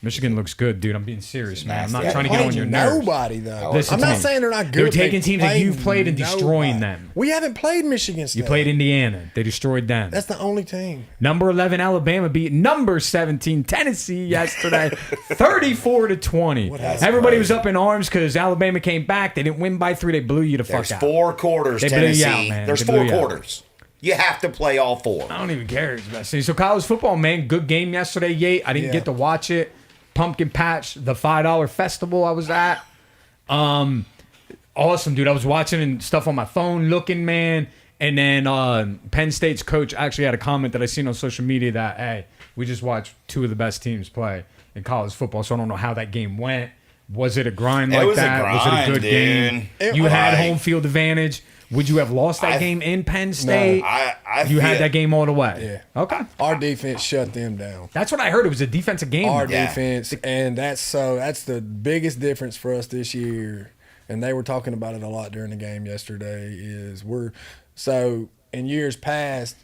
Michigan looks good, dude. I'm being serious, man. I'm not Nasty. trying to get on your nerves. Nobody though. Listen I'm to not me. saying they're not good. They're taking They teams that you've played and nobody. destroying them. We haven't played Michigan State. You played Indiana. They destroyed them. That's the only team. Number 11, Alabama beat number 17, Tennessee yesterday, 34-20. That's Everybody crazy. was up in arms because Alabama came back. They didn't win by 3. They blew you the fuck There's out. 4 quarters, They blew you Tennessee. out, man. There's They blew 4 you out. quarters. You have to play all 4. I don't even care. So college football, man, good game yesterday, Yate. I didn't Yeah. get to watch it. Pumpkin Patch, the $5 festival I was at. Awesome, dude. I was watching and stuff on my phone, looking, man. And then Penn State's coach actually had a comment that I seen on social media that, hey, we just watched 2 of the best teams play in college football. So I don't know how that game went. Was it a grind like was a that? Was it a grind, good game? dude. You had Like- home field advantage. Would you have lost that game in Penn State? I You had feel- that game all the way. Yeah. Okay. Our defense shut them down. That's what I heard. It was a defensive game. Our Yeah. defense, and that's the biggest difference for us this year. And they were talking about it a lot during the game yesterday. In years past,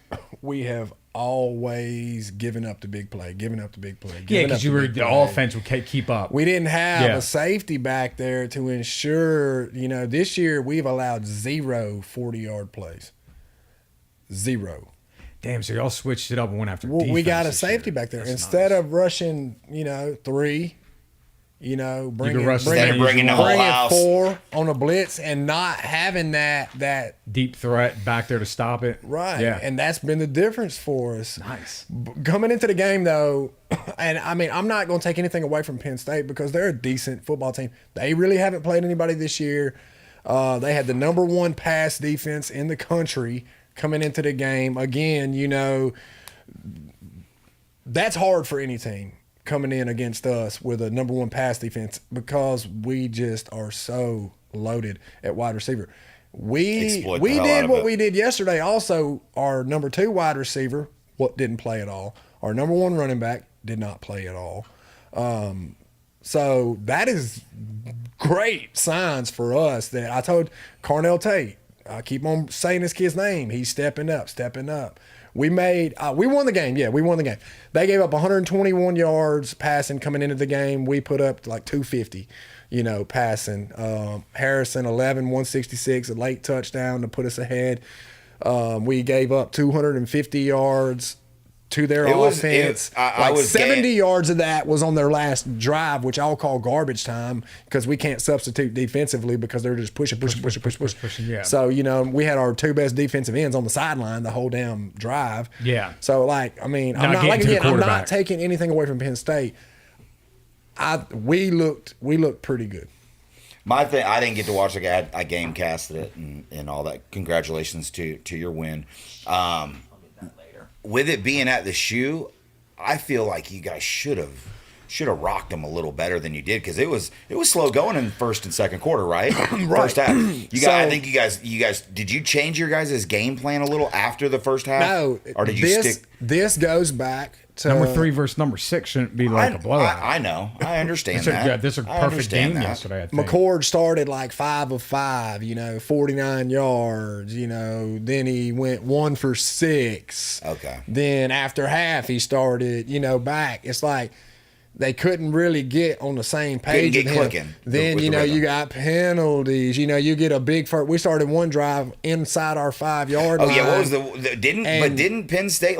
we have always given up the big play, Yeah, giving up because the big the play. offense would keep up. We didn't have Yeah. a safety back there to ensure, this year we've allowed 0 40-yard plays. 0. Damn, so y'all switched it up and went after Well, defense we got a this safety year. back there. That's Instead nice. of rushing, 3, bringing, rush Instead of bringing the whole house. 4 on a blitz and not having that deep threat back there to stop it. right. Yeah. And that's been the difference for us. Nice. Coming into the game, though, and I mean, I'm not going to take anything away from Penn State because they're a decent football team. They really haven't played anybody this year. They had the number 1 pass defense in the country coming into the game. Again, that's hard for any team coming in against us with a number 1 pass defense because we just are so loaded at wide receiver. We Exploit the hell out did of what it. we did yesterday. Also, our number 2 wide receiver didn't play at all. Our number 1 running back did not play at all. So that is great signs for us that I told Carnell Tate, I keep on saying this kid's name. He's stepping up. We won the game. Yeah, we won the game. They gave up 121 yards passing coming into the game. We put up like 250, passing. Harrison, 166, a late touchdown to put us ahead. We gave up 250 yards to their offense. I was 70 yards of that was on their last drive, which I'll call garbage time because we can't substitute defensively because they're just pushing. Yeah. So, we had our two best defensive ends on the sideline the whole damn drive. Yeah. So, I'm not taking anything away from Penn State. We looked pretty good. My thing, I didn't get to watch I game casted it and all that. Congratulations to your win. With it being at the shoe, I feel like you guys should have rocked them a little better than you did because it was slow going in first and second quarter, right? First half. I think you guys did you change your guys' game plan a little after the first half? No, or did you stick? This goes back to number 3 versus number 6 shouldn't be like a blowout. I know. I understand that. This is a perfect game yesterday, I think. McCord started like 5 of 5, 49 yards, then he went 1 for 6. Okay. Then after half he started, back. It's like they couldn't really get on the same page. Couldn't get clicking. Then, you got penalties. You get a big first. We started one drive inside our 5-yard line. Oh, yeah. What was didn't Penn State,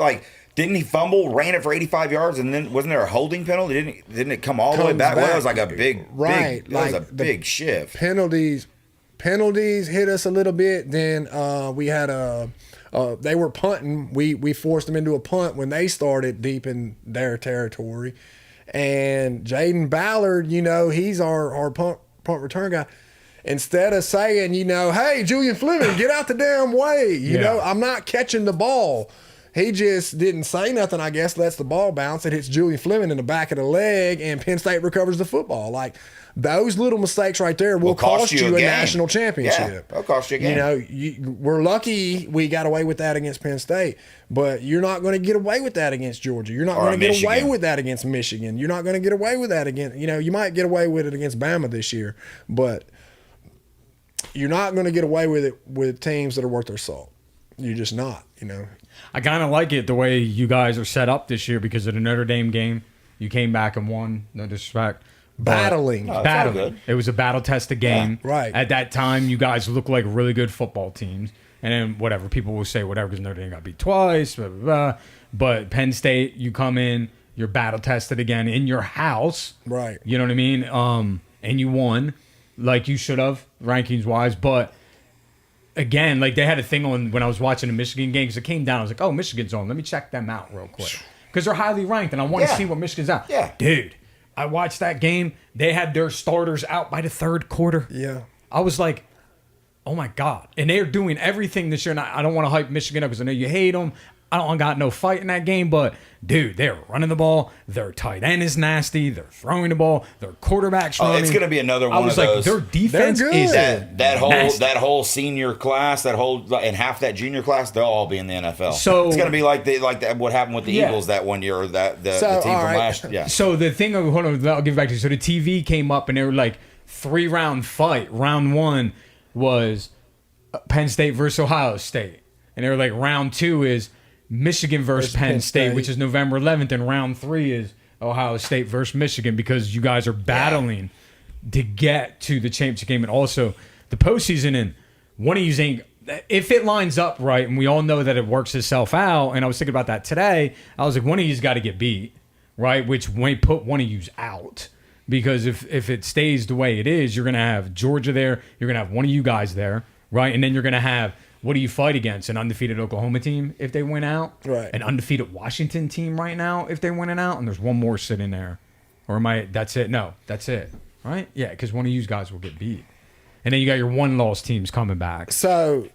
didn't he fumble, ran it for 85 yards, and then wasn't there a holding penalty? Didn't it come all the way back? Well, it was like a big shift. Penalties hit us a little bit. Then we had they were punting. We forced them into a punt when they started deep in their territory. And Jaden Ballard, he's our punt return guy. Instead of saying, hey, Julian Fleming, get out the damn way. I'm not catching the ball. He just didn't say nothing, I guess, lets the ball bounce. It hits Julian Fleming in the back of the leg, and Penn State recovers the football. Those little mistakes right there will cost you a national championship. Yeah, it'll cost you a game. We're lucky we got away with that against Penn State, but you're not going to get away with that against Georgia. You're not going to get away with that against Michigan. You're not going to get away with that against, you might get away with it against Bama this year, but you're not going to get away with it with teams that are worth their salt. You're just not, I kind of like it the way you guys are set up this year because of the Notre Dame game. You came back and won, no disrespect. Battling. It was a battle tested game. Yeah, right. At that time, you guys looked like really good football teams. And then whatever, people will say whatever because Notre Dame got beat twice, blah, blah, blah. But Penn State, you come in, you're battle tested again in your house. Right. You know what I mean? And you won like you should have, rankings-wise. But again, they had a thing on when I was watching the Michigan game because it came down. I was like, oh, Michigan's on. Let me check them out real quick. Because they're highly ranked, and I want to see what Michigan's out. Yeah. Dude, I watched that game. They had their starters out by the third quarter. Yeah. I was like, oh, my God. And they're doing everything this year. And I don't want to hype Michigan up because I know you hate them. I don't got no fight in that game, but dude, they're running the ball. Their tight end is nasty. They're throwing the ball. Their quarterback's running. It's going to be another one of those. I was like, their defense is that whole senior class, and half that junior class, they'll all be in the NFL. So it's going to be like what happened with the Eagles that one year, or the team from last year. Yeah. So the thing, hold on, I'll give it back to you. So the TV came up and they were like 3-round fight. Round 1 was Penn State versus Ohio State, and they were like round 2 is Michigan versus Penn State, which is November 11th, and round 3 is Ohio State versus Michigan because you guys are battling to get to the championship game. And also the postseason, and one of you ain't, if it lines up right, and we all know that it works itself out, and I was thinking about that today, I was like, one of you's got to get beat, right? Which may put one of you's out. Because if it stays the way it is, you're going to have Georgia there, you're going to have one of you guys there, right? And then you're going to have, what do you fight against? An undefeated Oklahoma team if they win out? Right. An undefeated Washington team right now if they win it out? And there's one more sitting there. Or that's it? No, that's it. Right? Yeah, because one of you guys will get beat. And then you got your one-loss teams coming back. So,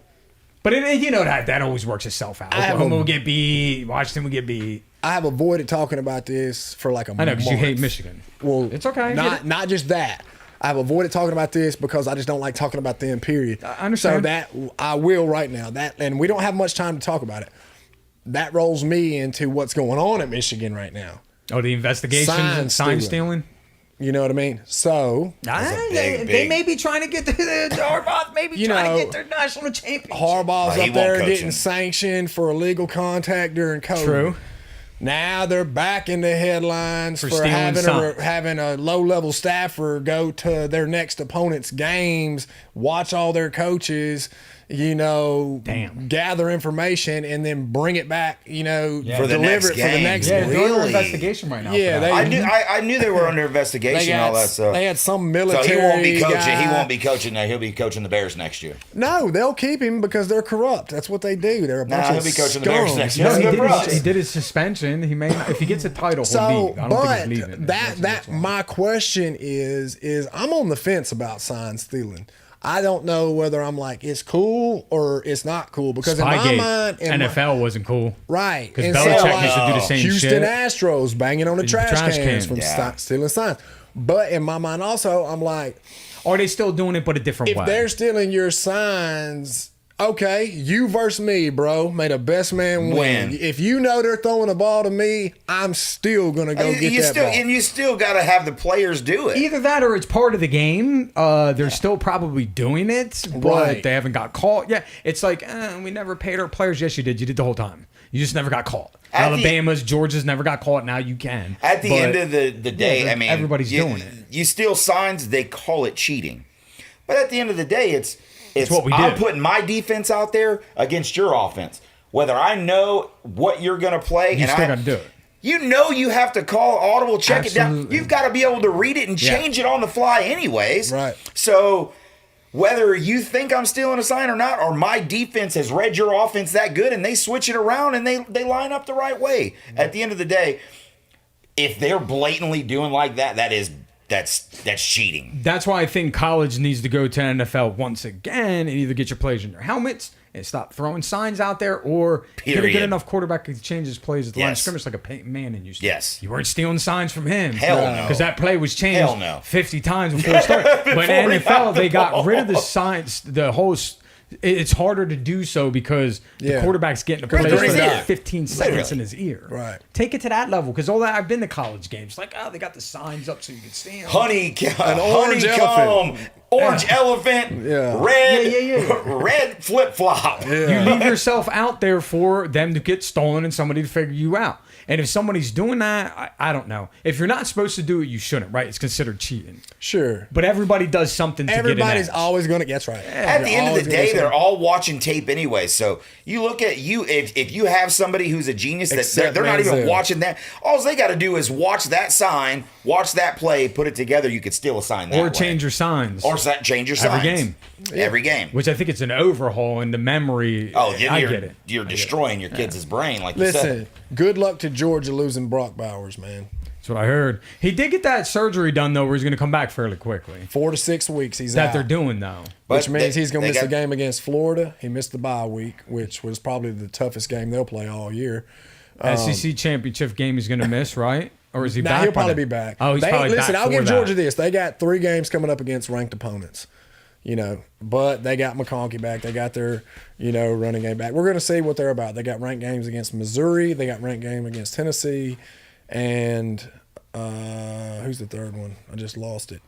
but that always works itself out. Oklahoma will get beat. Washington will get beat. I have avoided talking about this for like a month. I know, because you hate Michigan. Well, it's okay. Not just that. I've avoided talking about this because I just don't like talking about them, period. I understand. So that I will right now. And we don't have much time to talk about it. That rolls me into what's going on at Michigan right now. Oh, the investigation, sign stealing? You know what I mean? So they may be trying to get to Harbaugh, maybe trying to get their national championship. Harbaugh's up there getting sanctioned for illegal contact during COVID. True. Now they're back in the headlines for stealing having a low-level staffer go to their next opponent's games, watch all their coaches, Damn. gather information, and then bring it back, For the deliver next it for the game. next Yeah, game. they're under Really? investigation right now. Yeah, for that. they- I knew they were under investigation and all that stuff. They had some So military he won't be coaching. guy. He won't be coaching now. He'll be coaching the Bears next year. No, they'll keep him because they're corrupt. That's what they do. They're a bunch he'll of be coaching the Bears scums. next No, year. he Good did, for his, us. he did his suspension. He may, if he gets a title, he'll So, leave. I don't but think he's leaving. that my question is I'm on the fence about sign stealing. I don't know whether I'm like it's cool or it's not cool because in my Spygate, mind, NFL wasn't cool. right? Because And Belichick so, used to do the same Houston shit. Astros banging on the trash trash cans can. from Yeah. stealing signs. But in my mind, also, I'm like, Are they still doing it, but a different if way? they're stealing your signs, okay, you versus me, bro. May the best man win. Win. If you know they're throwing the ball to me, I'm still gonna go get that ball. And you still got to have the players do it. Either that or it's part of the game. They're still probably doing it, but Right. they haven't got caught. Yeah, it's like we never paid our players. Yes, you did. You did the whole time. You just never got caught. At the- Alabama's, Georgia's never got caught. Now you can. At the But end of the day, yeah, I mean, everybody's doing it. You steal signs, they call it cheating. But at the end of the day, it's what we I'm do. putting my defense out there against your offense. Whether I know what you're going to play, You and still I got to do it. You know you have to call audible, check it down. Absolutely. You've got to be able to read it and Yeah. change it on the fly anyways. Right. So whether you think I'm stealing a sign or not, or my defense has read your offense that good and they switch it around and they line up the right way. At the end of the day, if they're blatantly doing like that, that's cheating. That's why I think college needs to go to NFL once again and either get your players in their helmets and stop throwing signs out there, or get a Period. good enough quarterback to change his plays at the line of Yes. scrimmage like a Peyton Manning used to. Yes. You weren't stealing signs from him. Hell no. Because that play was changed Hell no. 50 times before it started. But in the NFL, they got rid of the signs, the whole... It's harder to do so because Yeah. the quarterback's getting a play Because for they're like in 15 seconds Literally. in his ear. Right. Take it to that level because all that I've been to college games. Like, oh, they got the signs up so you can see them. orange honeycomb, orange elephant, Yeah. red, Yeah. red flip flop. You leave yourself out there for them to get stolen and somebody to figure you out. And if somebody's doing that, I don't know. If you're not supposed to do it, you shouldn't, right? It's considered cheating. Sure. But everybody does something to Everybody's get an edge. always gonna. That's right. At the You're end of always the gonna day, say- they're all watching tape anyway. So you look at you if you have somebody who's a genius that Except they're not even Manziel. watching that. All they got to do is watch that sign, watch that play, put it together. You could steal a sign that Or way. change your signs. Change your Every signs game. Every game. Which I think it's an overhaul in the memory. Oh, then I you're, get it. You're destroying your kids' brain, like you Listen, said. good luck to Georgia losing Brock Bowers, man. That's what I heard. He did get that surgery done, though, where he's going to come back fairly quickly. 4 to 6 weeks he's That out. they're doing, though. Which But means they- he's going to they miss the got- game against Florida. He missed the bye week, which was probably the toughest game they'll play all year. SEC championship game he's going to miss, right? Or is he Now back? he'll by probably then? be back. Oh, he's probably listen, back I'll for give that. Georgia this. They got 3 games coming up against ranked opponents. But they got McConkey back. They got their, running game back. We're going to see what they're about. They got ranked games against Missouri. They got ranked game against Tennessee. And who's the third one? I just lost it.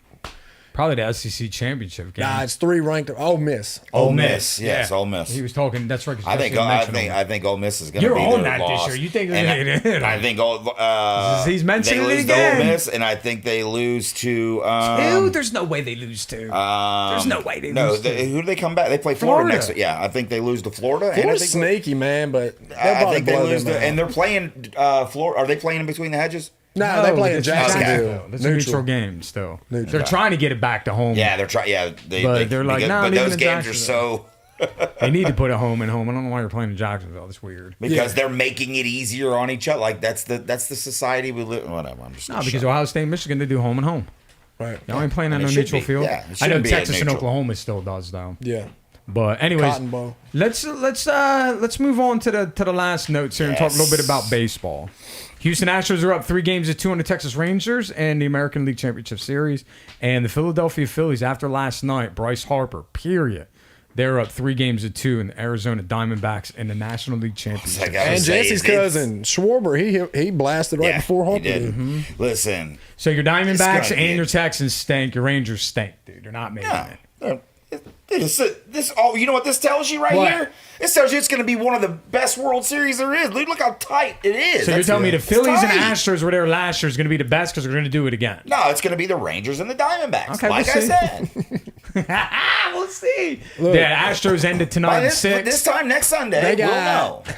Probably the SEC championship game. Nah, it's 3 ranked. Ole Miss. Ole Miss, yes, Ole Miss. He was talking. That's right. 'cause I think Justin mentioned I think Ole Miss is going to You're be on their that this loss. year. You think And they're I think He's mentioning they it lose again. to Ole Miss, and I think they lose to Dude, there's no way they lose to. There's no way they lose to. who do they come back? They play Florida, Florida. next. Yeah, I think they lose to Florida. And I Florida's think sneaky, man, but they'll I probably think they blow lose them to, out. and they're playing Florida. Are they playing in between the hedges? No, they play in it's Jacksonville. That's a neutral game still. Neutral. They're trying to get it back to home. Yeah, they're trying. Yeah, But they're like, nah, but leave it those in games are Jacksonville. so They need to put it home and home. I don't know why you're playing in Jacksonville. That's weird. because Yeah. they're making it easier on each other. Like that's the society we live. Whatever. I'm just No, gonna because shut up. Ohio State and Michigan, they do home and home. Right. Y'all ain't playing on It no should neutral be. field. Yeah, it I know shouldn't be a Texas and neutral. Oklahoma still does though. Yeah. But anyways, Cotton Bowl. let's move on to the last notes here and talk a little bit about baseball. Houston Astros are up 3-2 on the Texas Rangers in the American League Championship Series, and the Philadelphia Phillies after last night, Bryce Harper, period. They're up 3-2 in the Arizona Diamondbacks in the National League Championship. Like I And would say, Jesse's it's- cousin, Schwarber, he blasted right Yeah, before he Harper did. did. Mm-hmm. Listen, So your Diamondbacks gonna and get- your Texans stink. Your Rangers stink, dude. You're not making yeah, it. You know what this tells you right What? here? This tells you it's going to be one of the best World Series there is. Look how tight it is. So you're telling me the It's Phillies and tight. Astros were there last year is going to be the best because they're going to do it again. No, it's going to be the Rangers and the Diamondbacks. Okay, like we'll I see. said. We'll see. The Astros ended tonight By in this 6. time next Sunday, They we'll got- know.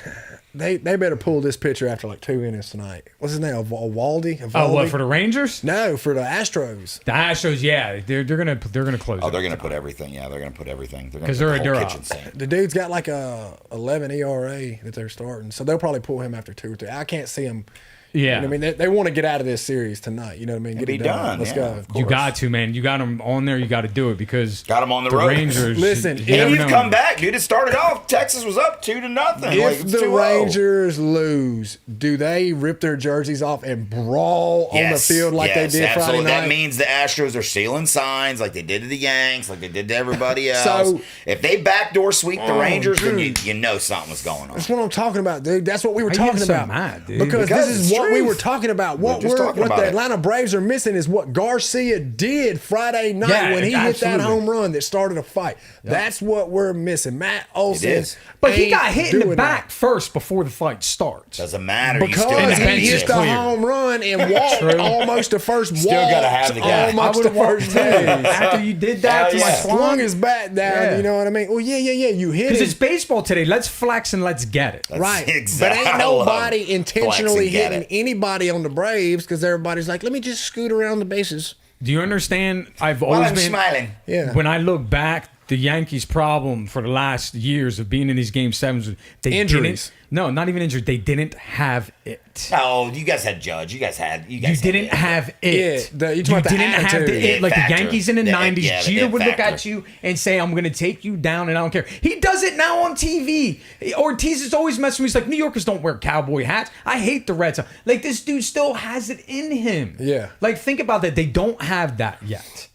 They better pull this pitcher after like 2 innings tonight. What's his name? Evaldi? Oh, what, for the Rangers? No, for the Astros. The Astros, yeah, they're gonna close. Oh, it. they're going to put everything. Yeah, they're going to put everything. 'Cause they're a the they're whole up. kitchen sink. The dude's got like a 11 ERA that they're starting, so they'll probably pull him after 2 or 3. I can't see him. Yeah, You know what I mean, they want to get out of this series tonight. You know what I mean? Get be it done, Let's yeah, go. of you course. got to, man. You got them on there. You got to do it because Got 'em on the road. Rangers. Listen, you if never And he's know. come back, dude. It started off. Texas was up 2-0. If it's the 2-0. Rangers lose, do they rip their jerseys off and brawl on the field like they did Friday absolutely. night? That means the Astros are stealing signs like they did to the Yanks, like they did to everybody else. So- if they backdoor sweep the Oh, Rangers, then dude. you know something was going on. That's what I'm talking about, dude. That's what we were Why you talking getting so about. mad, dude? Because Because this is it's what we truth. were talking about. What just talking what about the it. Atlanta Braves are missing is what Garcia did Friday night Yeah, when he hit that absolutely. home run that started a fight. That's what we're missing. Matt Olson. is. But he ain't got hit in the doing back that. first before the fight starts. Doesn't matter. Because you still gotta he be bench hit is the there. clear. home run and walked almost the first walk. Still gotta have the guy. Almost the first day. After you did that to Hell my yeah. swung, Swung his bat down. Yeah. You know what I mean? Well, yeah. You hit because it. it's baseball today. Let's flex and let's get it. Right. Exactly. But ain't I love nobody flex and intentionally get hitting it. anybody on the Braves because everybody's like, let me just scoot around the bases. Do you understand? I've While always I'm been smiling. Yeah. When I look back, the Yankees' problem for the last years of being in these game sevens, they Injuries. didn't. No, not even injured. They didn't have it. Oh, you guys had Judge. You guys had. You You guys didn't have it. Yeah, you talking about the didn't have the attitude. it. Like Factor. the Yankees in the The it, 90s, yeah, the Jeter it would look factor. at you and say, I'm going to take you down and I don't care. He does it now on TV. Ortiz is always messing with me. He's like, New Yorkers don't wear cowboy hats. I hate the Red Sox. Like, this dude still has it in him. Yeah. Like, think about that. They don't have that yet.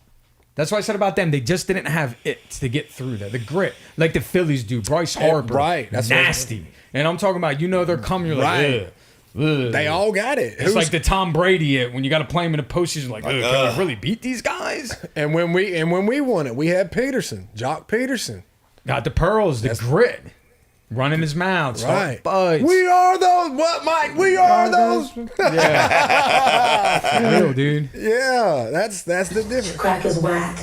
That's what I said about them. They just didn't have it to get through there. The grit, like the Phillies do. Bryce Harper, right. That's what- nasty. And I'm talking about, they're coming. You're like, Right. ugh, ugh. They all got it. It's like the Tom Brady when you got to play him in the postseason. Like, ugh, can we really beat these guys? and when we won it, we had Peterson, Jock Peterson. Got the pearls, the grit, running his mouth, start Right. fights. We are those. What, Mike? We are those. Yeah, real dude. Yeah, that's the difference. Crack is whack.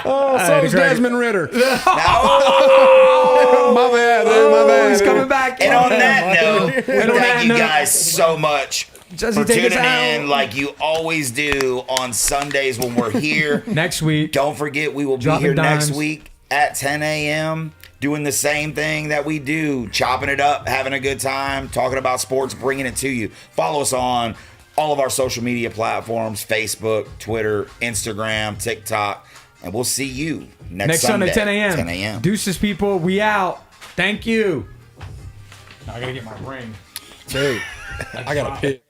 Oh, Hey, so's the great- Desmond Ritter. Oh, My bad, dude. My bad. He's dude. coming back. and on that note, And on that thank you note- guys so much Jesse, for take us tuning out. in like you always do on Sundays when we're here. Next week. Don't forget, we will be Dropping here next dimes. week at 10 a.m. doing the same thing that we do, chopping it up, having a good time, talking about sports, bringing it to you. Follow us on all of our social media platforms, Facebook, Twitter, Instagram, TikTok, and we'll see you next Sunday, 10 a.m. 10 a.m. Deuces, people. We out. Thank you. I got to get my ring. Dude, I got to pick.